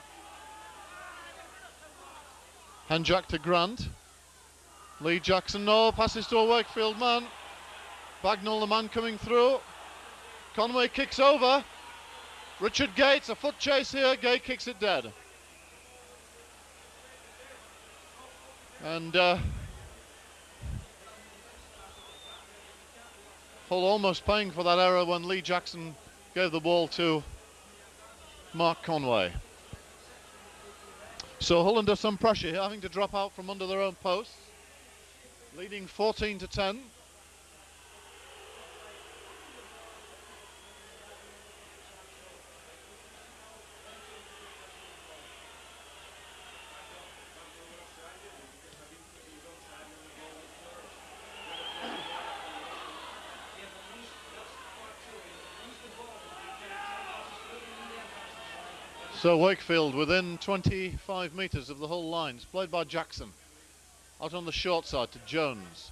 [SPEAKER 2] Handjack to Grant. Lee Jackson, no, passes to a Wakefield man. Bagnall, the man coming through. Conway kicks over. Richard Gates, a foot chase here. Gay kicks it dead. And Hull almost paying for that error when Lee Jackson gave the ball to Mark Conway. So Hull under some pressure here, having to drop out from under their own posts, leading 14-10. So Wakefield within 25 metres of the Hull lines, played by Jackson. Out on the short side to Jones,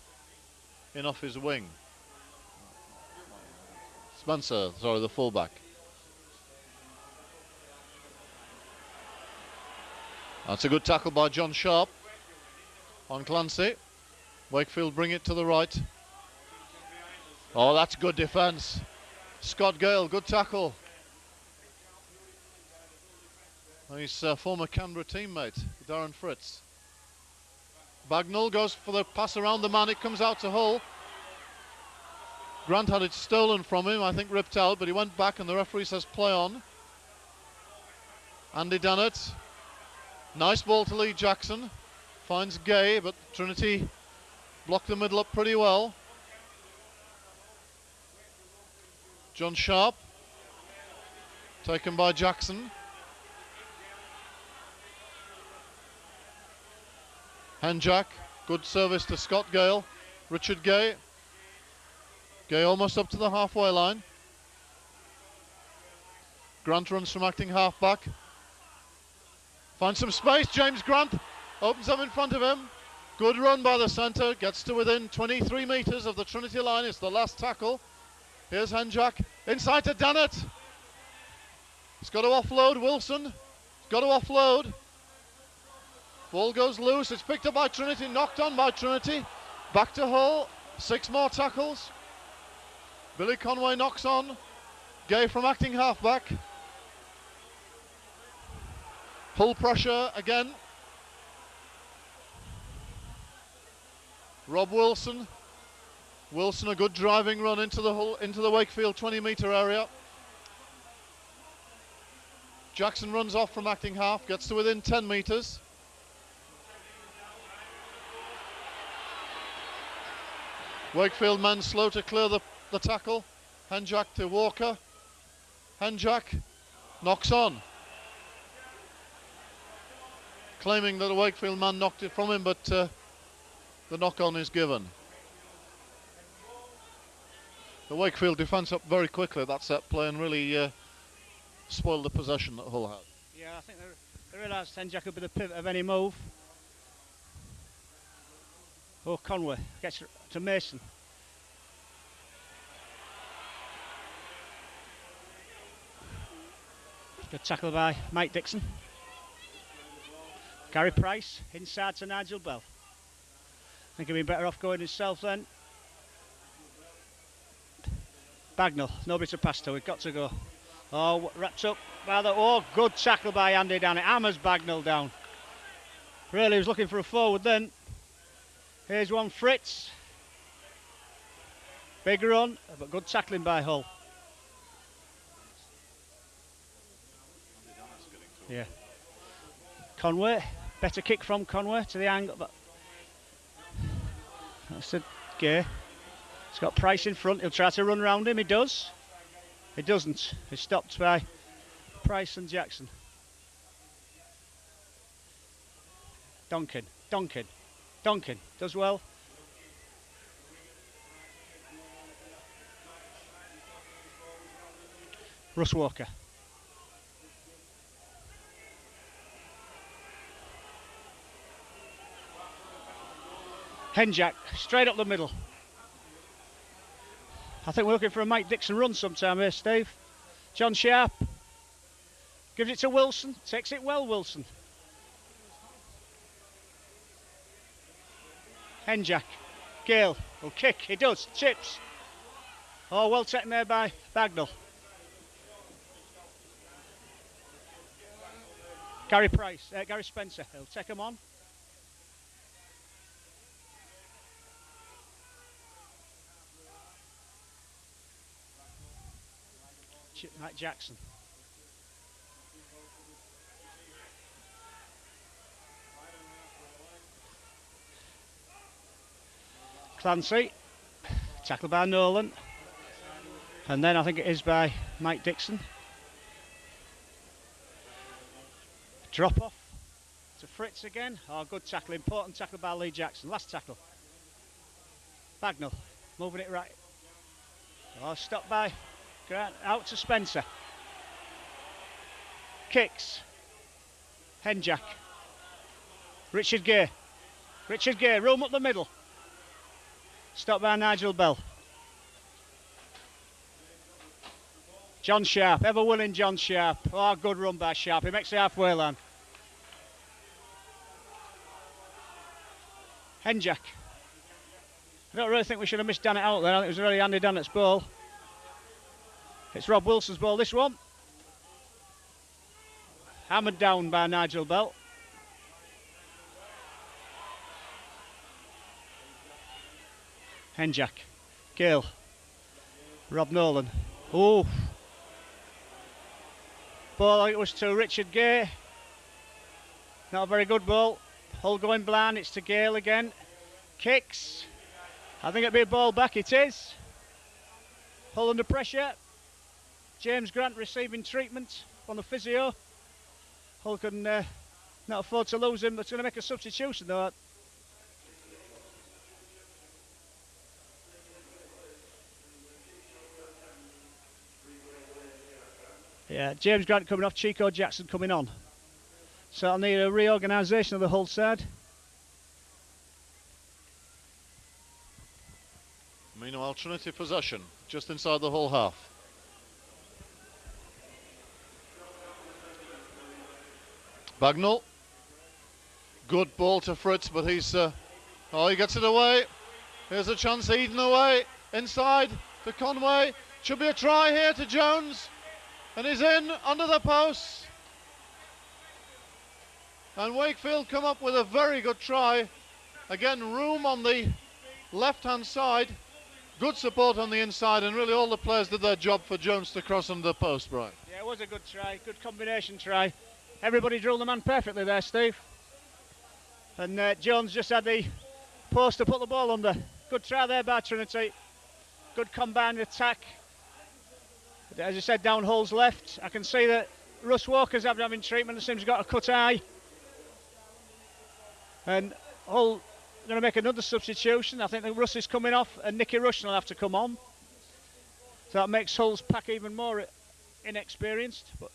[SPEAKER 2] in off his wing. Spencer, sorry, the fullback. That's a good tackle by John Sharp on Clancy. Wakefield bring it to the right. Oh, that's good defence. Scott Gale, good tackle. His former Canberra teammate, Darren Fritz. Bagnall goes for the pass around the man. It comes out to Hull. Grant had it stolen from him, I think ripped out, but he went back and the referee says play on. Andy Dannett. Nice ball to Lee Jackson. Finds Gay, but Trinity blocked the middle up pretty well. John Sharp. Taken by Jackson. Handjack, good service to Scott Gale. Richard Gay. Gay almost up to the halfway line. Grant runs from acting halfback. Finds some space. James Grant opens up in front of him. Good run by the centre. Gets to within 23 metres of the Trinity line. It's the last tackle. Here's Handjack. Inside to Dannett. He's got to offload Wilson. He's got to offload. Ball goes loose, it's picked up by Trinity, knocked on by Trinity. Back to Hull, 6 more tackles. Billy Conway knocks on. Gay from acting halfback. Hull pressure again. Rob Wilson. Wilson, a good driving run into the Wakefield 20-metre area. Jackson runs off from acting half, gets to within 10 metres. Wakefield man slow to clear the tackle. Handjack to Walker. Handjack knocks on. Claiming that a Wakefield man knocked it from him, but the knock on is given. The Wakefield defence up very quickly that set play and really spoiled the possession that Hull had.
[SPEAKER 3] Yeah, I think they realised Handjack could be the pivot of any move. Oh, Conway gets to Mason. Good tackle by Mike Dixon. Gary Price inside to Nigel Bell. I think he'd be better off going himself then. Bagnall, nobody to pass to, we've got to go. Oh, wrapped up by the... Oh, good tackle by Andy down. It hammers Bagnall down. Really was looking for a forward then. Here's one, Fritz. Big run, but good tackling by Hull. Yeah. Conway, better kick from Conway to the angle, but that's a Gay. He's got Price in front, he'll try to run round him, he does. He doesn't, he's stopped by Price and Jackson. Duncan, does well. Russ Walker. Handjack, straight up the middle. I think we're looking for a Mike Dixon run sometime here, Steve. John Sharp gives it to Wilson, takes it well, Wilson. Handjack, Gale will kick, he does, chips. Oh, well taken there by Bagnall. Gary Spencer, he'll take him on. Matt Jackson. Clancy, tackled by Nolan, and then I think it is by Mike Dixon. Drop off to Fritz again. Oh, good tackle, important tackle by Lee Jackson. Last tackle. Bagnall, moving it right. Oh, stopped by Grant, out to Spencer. Kicks. Handjack. Richard Gay, room up the middle. Stopped by Nigel Bell. John Sharp, ever willing John Sharp. Oh, good run by Sharp, he makes the halfway line. Handjack. I don't really think we should have missed Dannett out there. I think it was really Andy Dannett's ball. It's Rob Wilson's ball, this one. Hammered down by Nigel Bell. Handjack, Gale, Rob Nolan. Oh, ball, I think it was to Richard Gay. Not a very good ball. Hull going blind, it's to Gale again. Kicks. I think it'd be a ball back, it is. Hull under pressure. James Grant receiving treatment on the physio. Hull can not afford to lose him, but it's going to make a substitution though. Yeah, James Grant coming off, Chico Jackson coming on. So I'll need a reorganisation of the Hull side.
[SPEAKER 2] Meanwhile, Trinity possession just inside the Hull half. Bagnall, good ball to Fritz, but he's he gets it away. Here's a chance, Eden away inside to Conway. Should be a try here to Jones, and he's in under the post. And Wakefield come up with a very good try. Again, room on the left-hand side. Good support on the inside, and really all the players did their job for Jones to cross under the post, Brian.
[SPEAKER 3] Yeah, it was a good try, good combination try. Everybody drilled the man perfectly there, Steve. And Jones just had the post to put the ball under. Good try there by Trinity. Good combined attack. As I said, down Hull's left. I can see that Russ Walker's having treatment. It seems he's got a cut eye. And Hull going to make another substitution. I think that Russ is coming off and Nicky Rushton will have to come on. So that makes Hull's pack even more inexperienced. But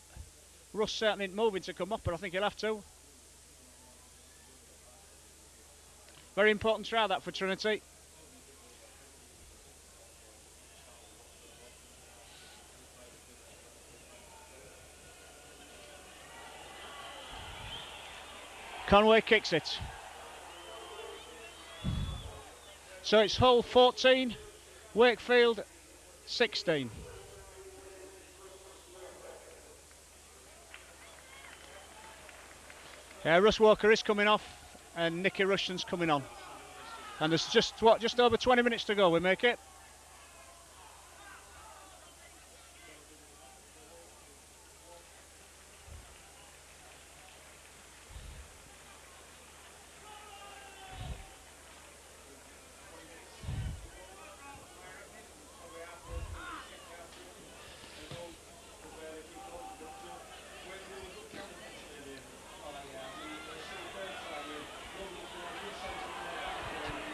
[SPEAKER 3] Russ certainly isn't moving to come off, but I think he'll have to. Very important try that for Trinity. Conway kicks it. So it's Hull 14, Wakefield 16. Russ Walker is coming off and Nicky Rushton's coming on. And there's just over 20 minutes to go, we make it.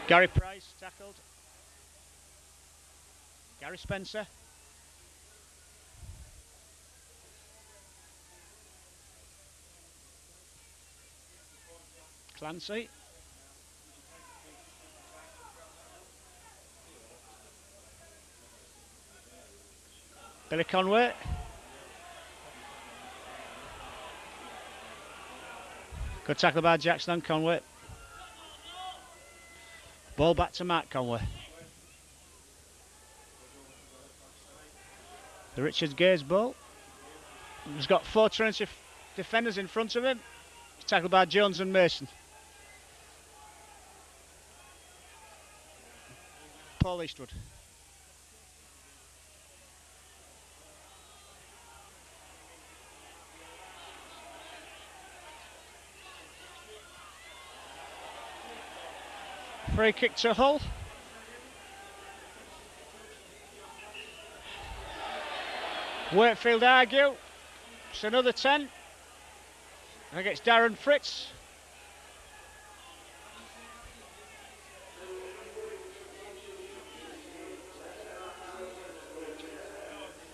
[SPEAKER 3] Gary Price tackled. Gary Spencer. Clancy. Billy Conway. Good tackle by Jackson and Conway. Ball back to Matt Conway. The Richard Gaze ball. He's got 4 Trinity defenders in front of him. He's tackled by Jones and Mason. Paul Eastwood. Free kick to Hull. Wakefield argue. It's another 10. I think it's Darren Fritz.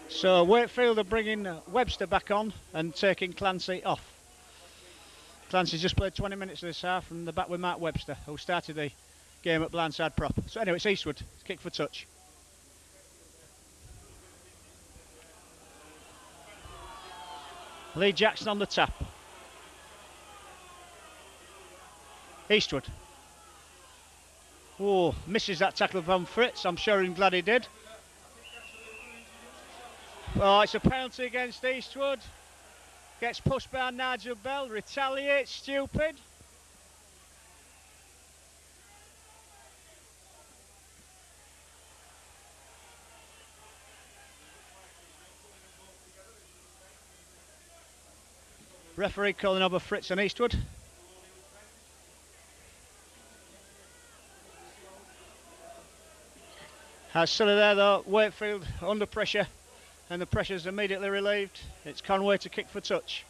[SPEAKER 3] So Wakefield are bringing Webster back on and taking Clancy off. Clancy's just played 20 minutes of this half and they're back with Mark Webster, who started the game at blindside prop. So anyway, it's Eastwood. It's kick for touch. Lee Jackson on the tap. Eastwood. Oh, misses that tackle from Fritz. I'm sure he's glad he did. Oh, it's a penalty against Eastwood. Gets pushed by Nigel Bell. Retaliates. Stupid. Referee calling over Fritz and Eastwood. Has Silly there though, Wakefield under pressure and the pressure's immediately relieved. It's Conway to kick for touch.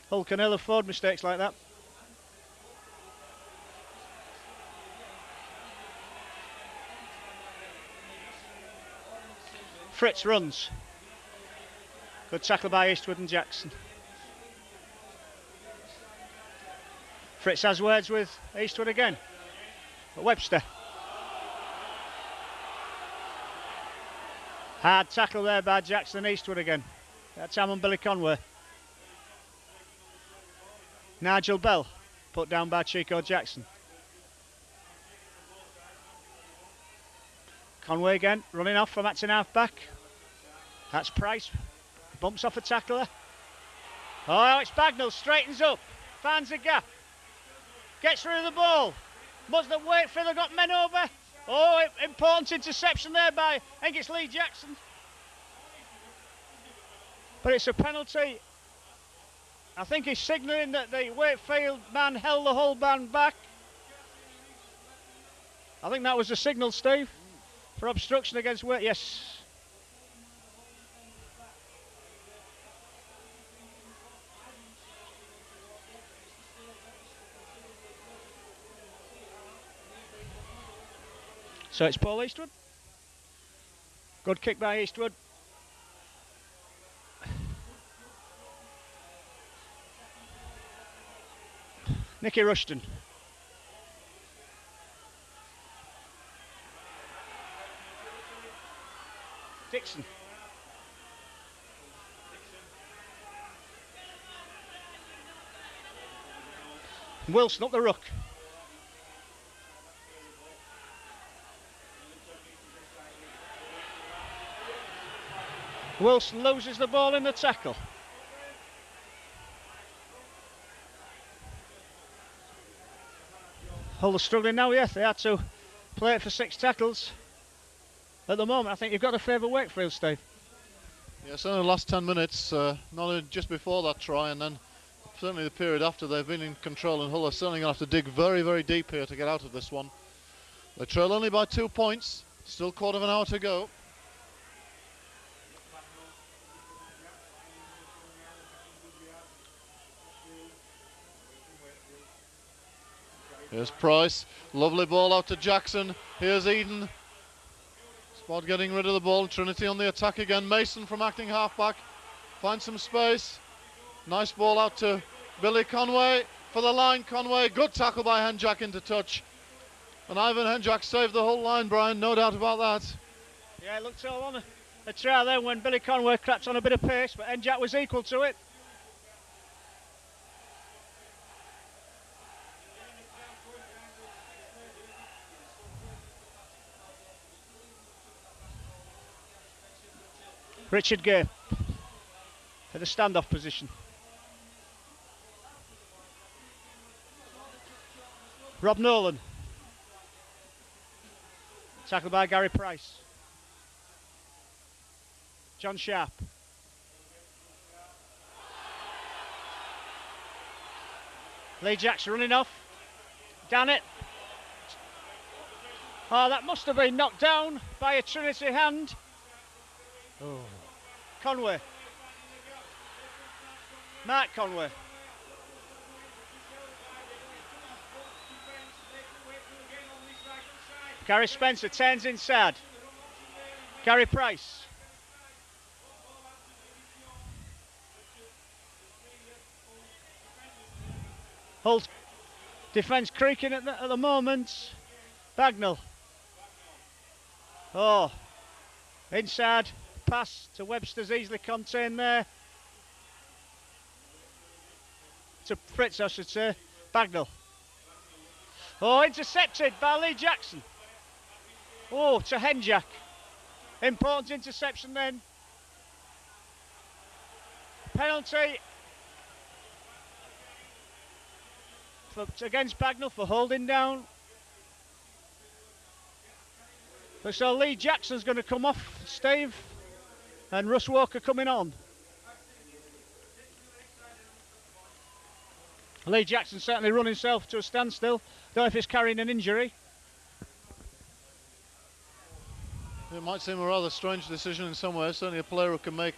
[SPEAKER 3] Hull can ill afford mistakes like that. Fritz runs. Good tackle by Eastwood and Jackson. Fritz has words with Eastwood again. But Webster. Hard tackle there by Jackson and Eastwood again. That time on Billy Conway. Nigel Bell put down by Chico Jackson. Conway again, running off from acting half back. That's Price. Bumps off a tackler. Oh, it's Bagnall, straightens up, finds a gap, gets rid of the ball. Must the Wakefield have got men over? Oh, important interception there by, I think it's Lee Jackson. But it's a penalty. I think he's signalling that the Wakefield man held the whole band back. I think that was the signal, Steve, for obstruction against Wakefield. Yes. So it's Paul Eastwood. Good kick by Eastwood. Nicky Rushton. Dixon. Wilson up the ruck. Wilson loses the ball in the tackle. Hull are struggling now, yes, they had to play it for 6 tackles. At the moment, I think you've got to favour Wakefield, Steve.
[SPEAKER 2] Yes, in the last 10 minutes, not only just before that try and then certainly the period after, they've been in control, and Hull are certainly going to have to dig very, very deep here to get out of this one. They trail only by 2 points, still quarter of an hour to go. Here's Price, lovely ball out to Jackson. Here's Eden. Spot getting rid of the ball. Trinity on the attack again. Mason from acting halfback finds some space. Nice ball out to Billy Conway for the line. Conway, good tackle by Henjack into touch. And Ivan Henjack saved the whole line, Brian, no doubt about that.
[SPEAKER 3] Yeah, it looked all on a try there when Billy Conway cracked on a bit of pace, but Henjack was equal to it. Richard Gay for the standoff position. Rob Nolan. Tackled by Gary Price. John Sharp. Lee Jackson running off. Down it. Oh, that must have been knocked down by a Trinity hand. Oh. Conway. Mark Conway. Gary Spencer turns inside. Gary Price. Hull defence creaking at the moment. Bagnall. Oh, inside. Pass to Webster's easily contained there. To Fritz, I should say. Bagnall. Oh, intercepted by Lee Jackson. Oh, to Henjack. Important interception then. Penalty against Bagnall for holding down. But so Lee Jackson's going to come off, Steve. And Russ Walker coming on. Lee Jackson certainly run himself to a standstill. Don't know if he's carrying an injury.
[SPEAKER 2] It might seem a rather strange decision in some ways. Certainly a player who can make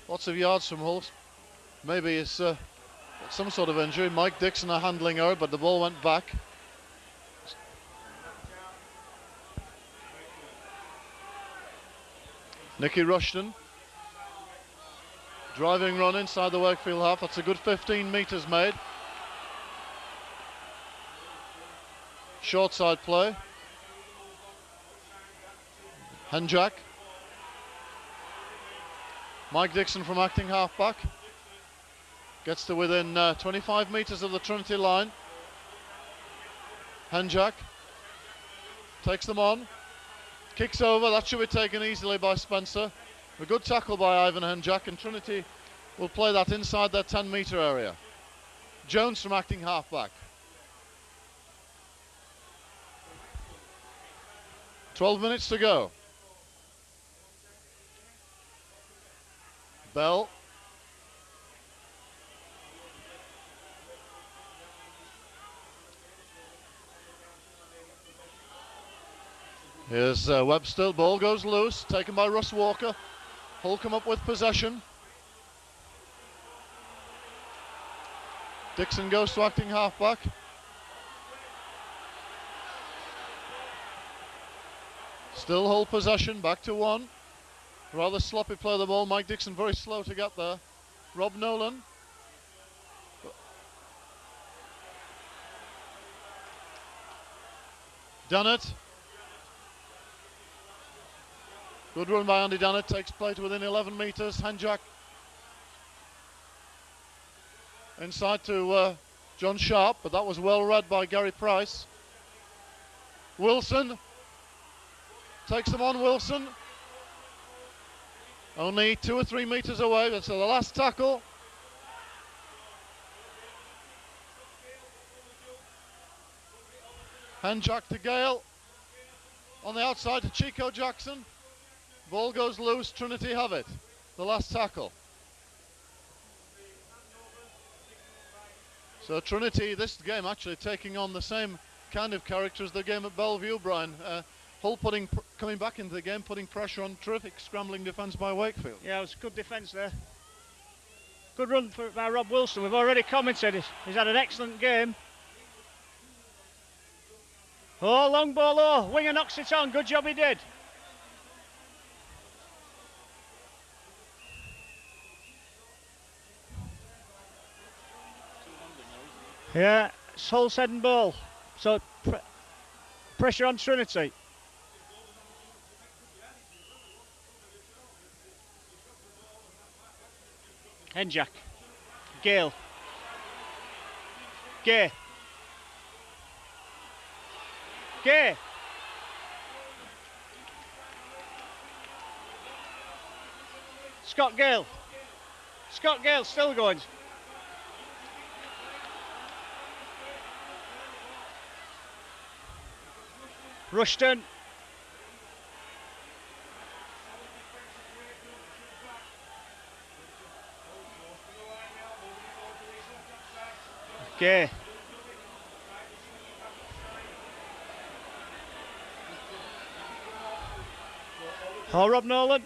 [SPEAKER 2] lots of yards from Hull. Maybe it's some sort of injury. Mike Dixon a handling error, but the ball went back. Nicky Rushton. Driving run inside the Wakefield half. That's a good 15 metres made. Short side play. Henjack. Mike Dixon from acting halfback. Gets to within 25 metres of the Trinity line. Henjack. Takes them on. Kicks over. That should be taken easily by Spencer. A good tackle by Ivan Henjack, and Trinity will play that inside their 10-metre area. Jones from acting halfback. 12 minutes to go. Bell. Here's Webster. Ball goes loose, taken by Russ Walker. Hull come up with possession. Dixon goes to acting halfback. Still Hull possession, back to one. Rather sloppy play of the ball. Mike Dixon very slow to get there. Rob Nolan. Dunnett. Good run by Andy Dunnett, takes play to within 11 metres. Henjak inside to John Sharp, but that was well read by Gary Price. Wilson takes them on. Wilson only 2 or 3 metres away. That's the last tackle. Henjak to Gale. On the outside to Chico Jackson. Ball goes loose. Trinity have it. The last tackle. So Trinity, this game actually taking on the same kind of character as the game at Bellevue, Brian. Hull coming back into the game, putting pressure on. Terrific scrambling defence by Wakefield.
[SPEAKER 3] Yeah, it was good defence there. Good run by Rob Wilson. We've already commented he's had an excellent game. Oh, long ball, oh, winger knocks it on. Good job he did. Yeah, it's Hull's head and ball. So pressure on Trinity. Henjak. Gale. Gay. Gay. Scott Gale. Scott Gale still going. Rushton. Okay. Oh, Rob Nolan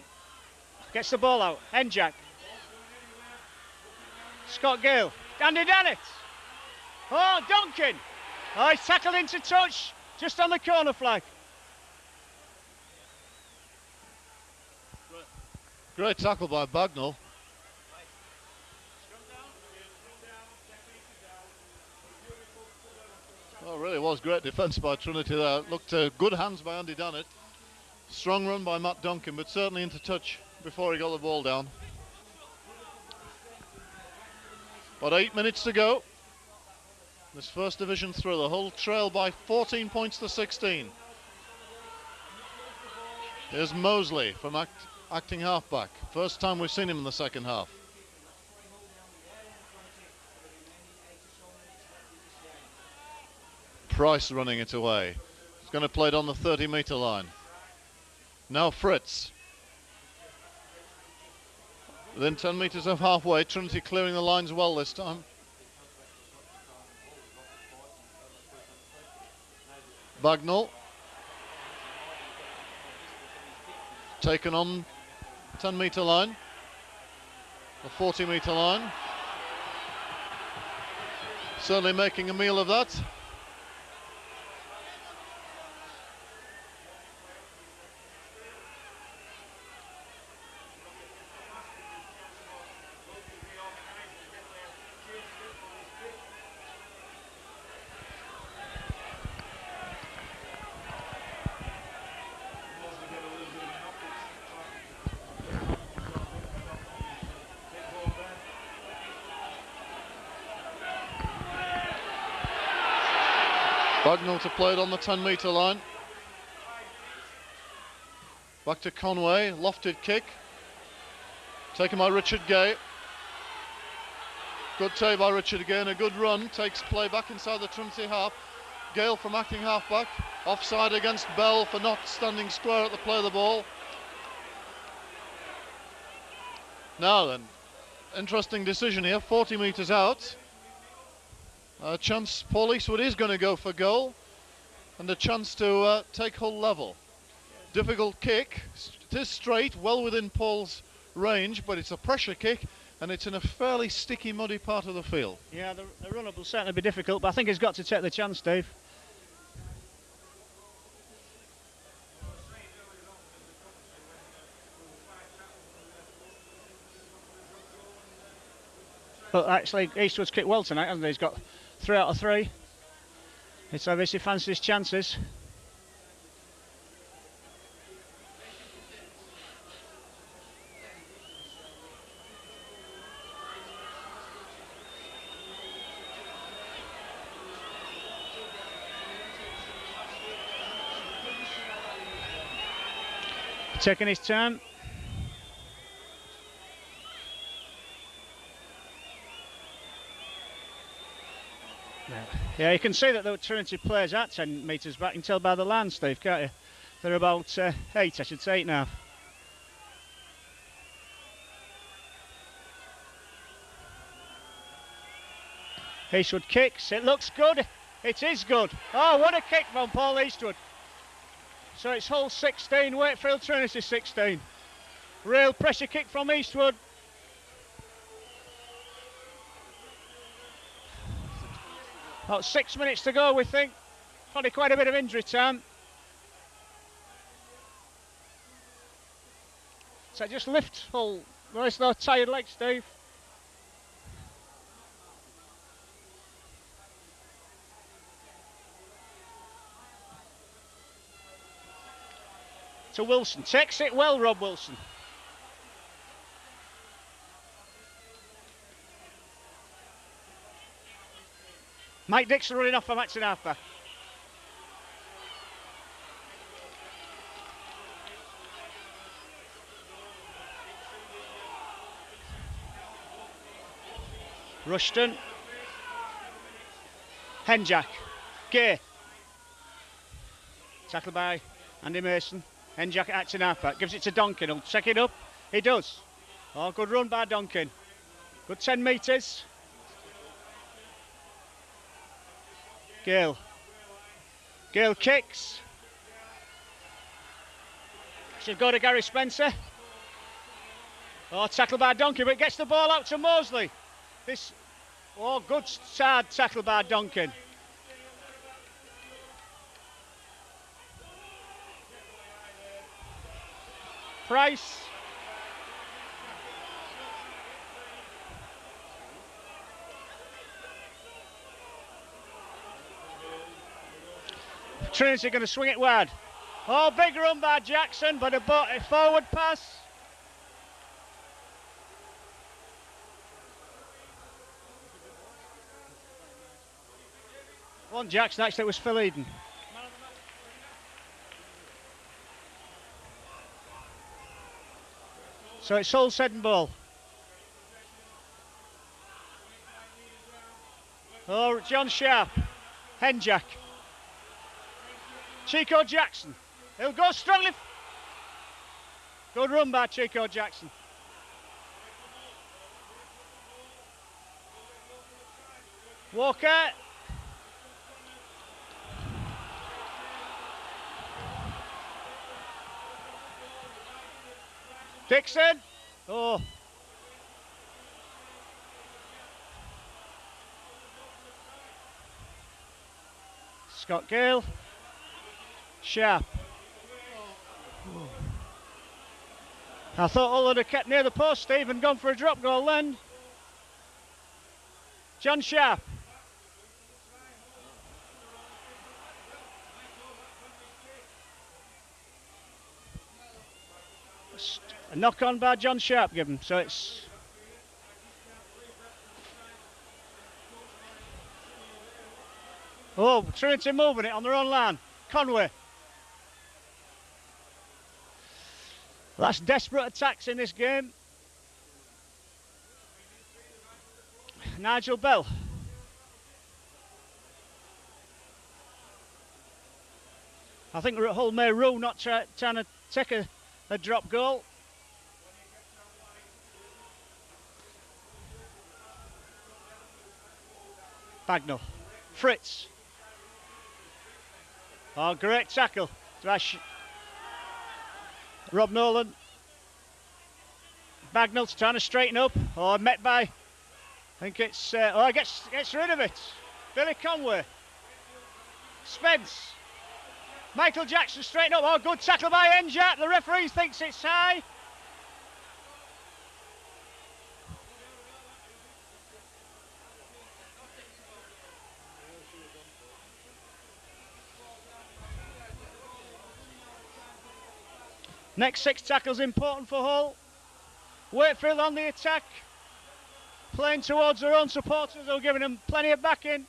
[SPEAKER 3] gets the ball out. Henjak. Scott Gale. Andy Dennett. Oh, Duncan. Oh, he's tackled into touch. Just on the corner flag.
[SPEAKER 2] Great tackle by Bagnall. Well, really was great defence by Trinity there. Looked good hands by Andy Dunnett. Strong run by Matt Duncan, but certainly into touch before he got the ball down. About 8 minutes to go. This first division thriller. Hull trail by 14 points to 16. Here's Mosley from acting halfback. First time we've seen him in the second half. Price running it away. He's going to play it on the 30-metre line. Now Fritz. Within 10 metres of halfway, Trinity clearing the lines well this time. Bagnall. Taken on 10-metre line. The 40-metre line. Certainly making a meal of that. Bagnall to play it on the 10-metre line. Back to Conway, lofted kick. Taken by Richard Gay. Good take by Richard again, a good run, takes play back inside the Trinity half. Gale from acting half-back, offside against Bell for not standing square at the play of the ball. Now then, interesting decision here, 40 metres out. A chance, Paul Eastwood is going to go for goal, and a chance to take Hull level. Difficult kick, it is straight, well within Paul's range, but it's a pressure kick, and it's in a fairly sticky, muddy part of the field.
[SPEAKER 3] Yeah, the run-up will certainly be difficult, but I think he's got to take the chance, Dave. But actually, Eastwood's kicked well tonight, hasn't he? He's got 3 out of 3. It's obviously fancies his chances. Taking his time. Yeah, you can see that the Trinity players at 10 metres back. You can tell by the line, Steve, can't you? They're about 8, I should say 8 now. Eastwood kicks, it looks good. It is good. Oh, what a kick from Paul Eastwood. So it's Hull 16, Wakefield Trinity 16. Real pressure kick from Eastwood. About 6 minutes to go, we think. Probably quite a bit of injury time. So just lift Hull. Where's those tired legs, Steve? To Wilson. Takes it well, Rob Wilson. Mike Dixon running off for Maxine halfback. Rushton. Henjack. Gay. Tackled by Andy Mason. Henjack acting halfback. Gives it to Donkin. He'll check it up. He does. Oh, good run by Donkin. Good 10 metres. Gale. Gale kicks. Should go to Gary Spencer. Oh, tackled by Donkey, but gets the ball out to Mosley. This, oh, good hard tackle by Donkin. Price. Trinity going to swing it wide. Oh, big run by Jackson, but a forward pass. One Jackson, actually it was Phil Eden. So it's Hull second ball. Oh, John Sharp. Henjack. Chico Jackson. He'll go strongly. Good run by Chico Jackson. Walker. Dixon. Oh. Scott Gale. Sharp. I thought Hull would have kept near the post, Steve, and gone for a drop goal then. John Sharp. A knock on by John Sharp given, so it's... Oh, Trinity moving it on their own line. Conway. That's desperate attacks in this game. Nigel Bell. I think Hull may rule not trying to take a drop goal. Bagnall. Fritz. Oh, great tackle. Rob Nolan. Bagnall's trying to straighten up. Oh, met by, I think it's, gets rid of it. Billy Conway. Spence. Michael Jackson straighten up. Oh, good tackle by Enjat. The referee thinks it's high. Next 6 tackles important for Hull. Wakefield on the attack. Playing towards their own supporters who are giving them plenty of backing.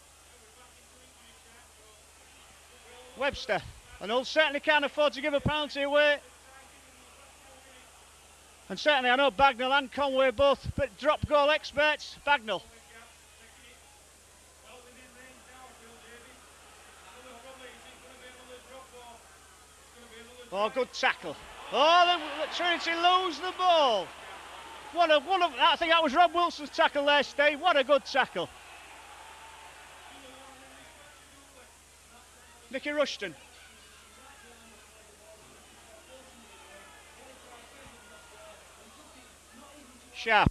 [SPEAKER 3] Webster. And Hull certainly can't afford to give a penalty away. And certainly I know Bagnall and Conway both drop goal experts. Bagnall. Oh, good tackle. Oh, the Trinity lose the ball. I think that was Rob Wilson's tackle there, Steve. What a good tackle. Nicky Rushton. Sharp.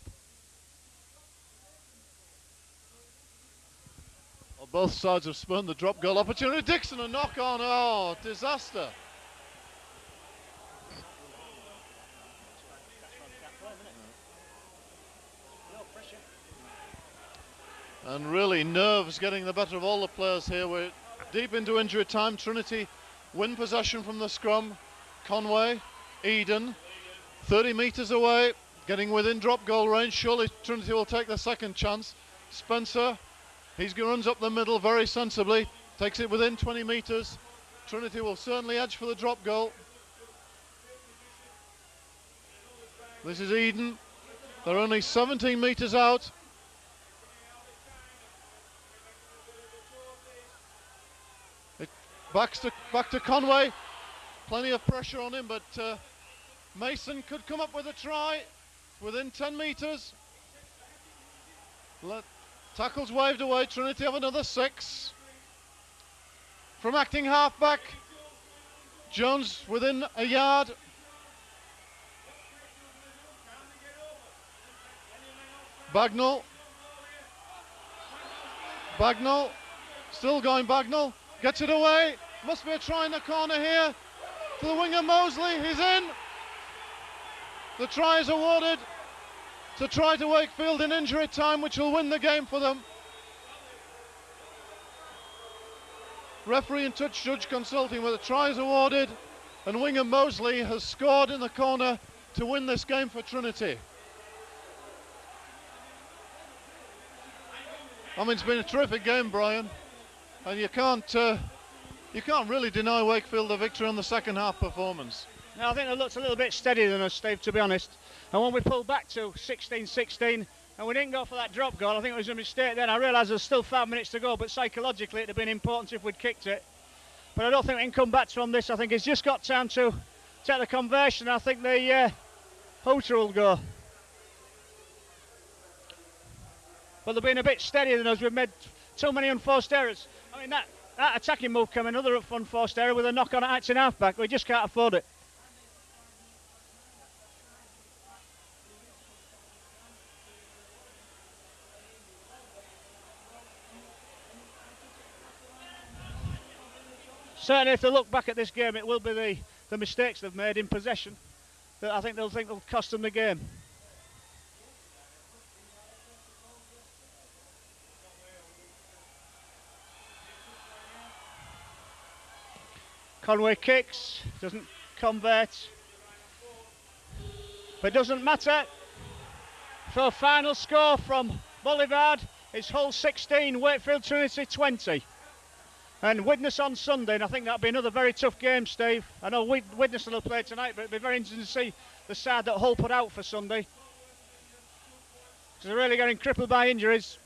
[SPEAKER 2] Well, both sides have spurned the drop goal opportunity. Dixon a knock on. Oh, disaster. And really nerves getting the better of all the players here. We're deep into injury time. Trinity win possession from the scrum. Conway, Eden, 30 metres away, getting within drop goal range. Surely Trinity will take the second chance. Spencer, he runs up the middle very sensibly, takes it within 20 metres. Trinity will certainly edge for the drop goal. This is Eden. They're only 17 metres out. Back to Conway. Plenty of pressure on him, but Mason could come up with a try. Within 10 metres. Tackles waved away. Trinity have another 6. From acting halfback. Jones within a yard. Bagnall. Still going Bagnall. Gets it away. Must be a try in the corner here. To the winger Mosley. He's in. The try is awarded to try to Wakefield in injury time, which will win the game for them. Referee and touch judge consulting where the try is awarded, and winger Mosley has scored in the corner to win this game for Trinity. I mean, it's been a terrific game, Brian, and you can't really deny Wakefield the victory on the second half performance.
[SPEAKER 3] No, I think they looked a little bit steadier than us, Steve, to be honest. And when we pulled back to 16-16 and we didn't go for that drop goal, I think it was a mistake then. I realise there's still 5 minutes to go, but psychologically it'd have been important if we'd kicked it. But I don't think we can come back from this. I think it's just got time to take the conversion. I think the Hooter will go. But they've been a bit steadier than us. We've made too many unforced errors. I mean, that attacking move came another unforced error with a knock on at acting half-back. We just can't afford it. Certainly, if they look back at this game, it will be the mistakes they've made in possession that I think they'll cost them the game. Conway kicks, doesn't convert, but it doesn't matter. So final score from Boulevard is Hull 16, Wakefield Trinity 20. And Widnes on Sunday, and I think that'll be another very tough game, Steve. I know Widnes will play tonight, but it'll be very interesting to see the side that Hull put out for Sunday. Because they're really getting crippled by injuries.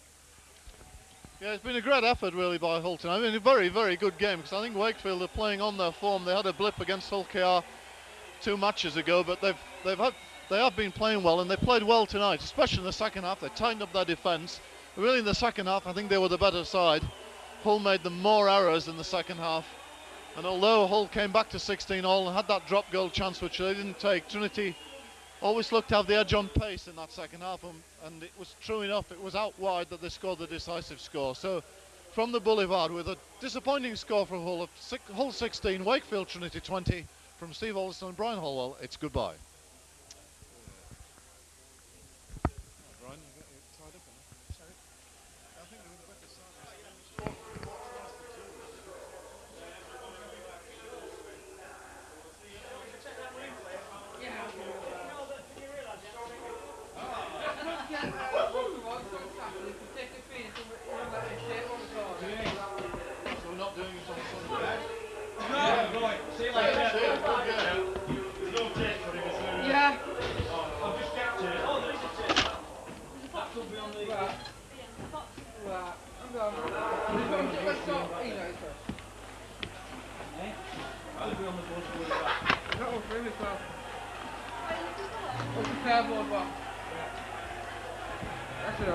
[SPEAKER 2] Yeah, it's been a great effort really by Hull tonight. I mean, a very, very good game, because I think Wakefield are playing on their form. They had a blip against Hull KR 2 matches ago, but they have been playing well, and they played well tonight, especially in the second half. They tightened up their defence. Really, in the second half, I think they were the better side. Hull made them more errors in the second half, and although Hull came back to 16 all and had that drop goal chance, which they didn't take, Trinity always looked to have the edge on pace in that second half, and it was true enough. It was out wide that they scored the decisive score. So from the Boulevard, with a disappointing score from Hull of Hull 16, Wakefield Trinity 20, from Steve Alderson and Brian Holwell, it's goodbye. Brian, you got it tied up, sorry. I think they were the better side. So we're not doing it on Sunday.
[SPEAKER 3] No, right. See you later.
[SPEAKER 2] There's no tape for him, is there?
[SPEAKER 1] Yeah.
[SPEAKER 3] I've just kept it. Oh, there is a tip. That could be on the...
[SPEAKER 1] Right. I'm going. Let's start. You know, first.
[SPEAKER 3] Eh? Could be on the bus with that.
[SPEAKER 1] That was really fast. What's the cardboard box? That's it,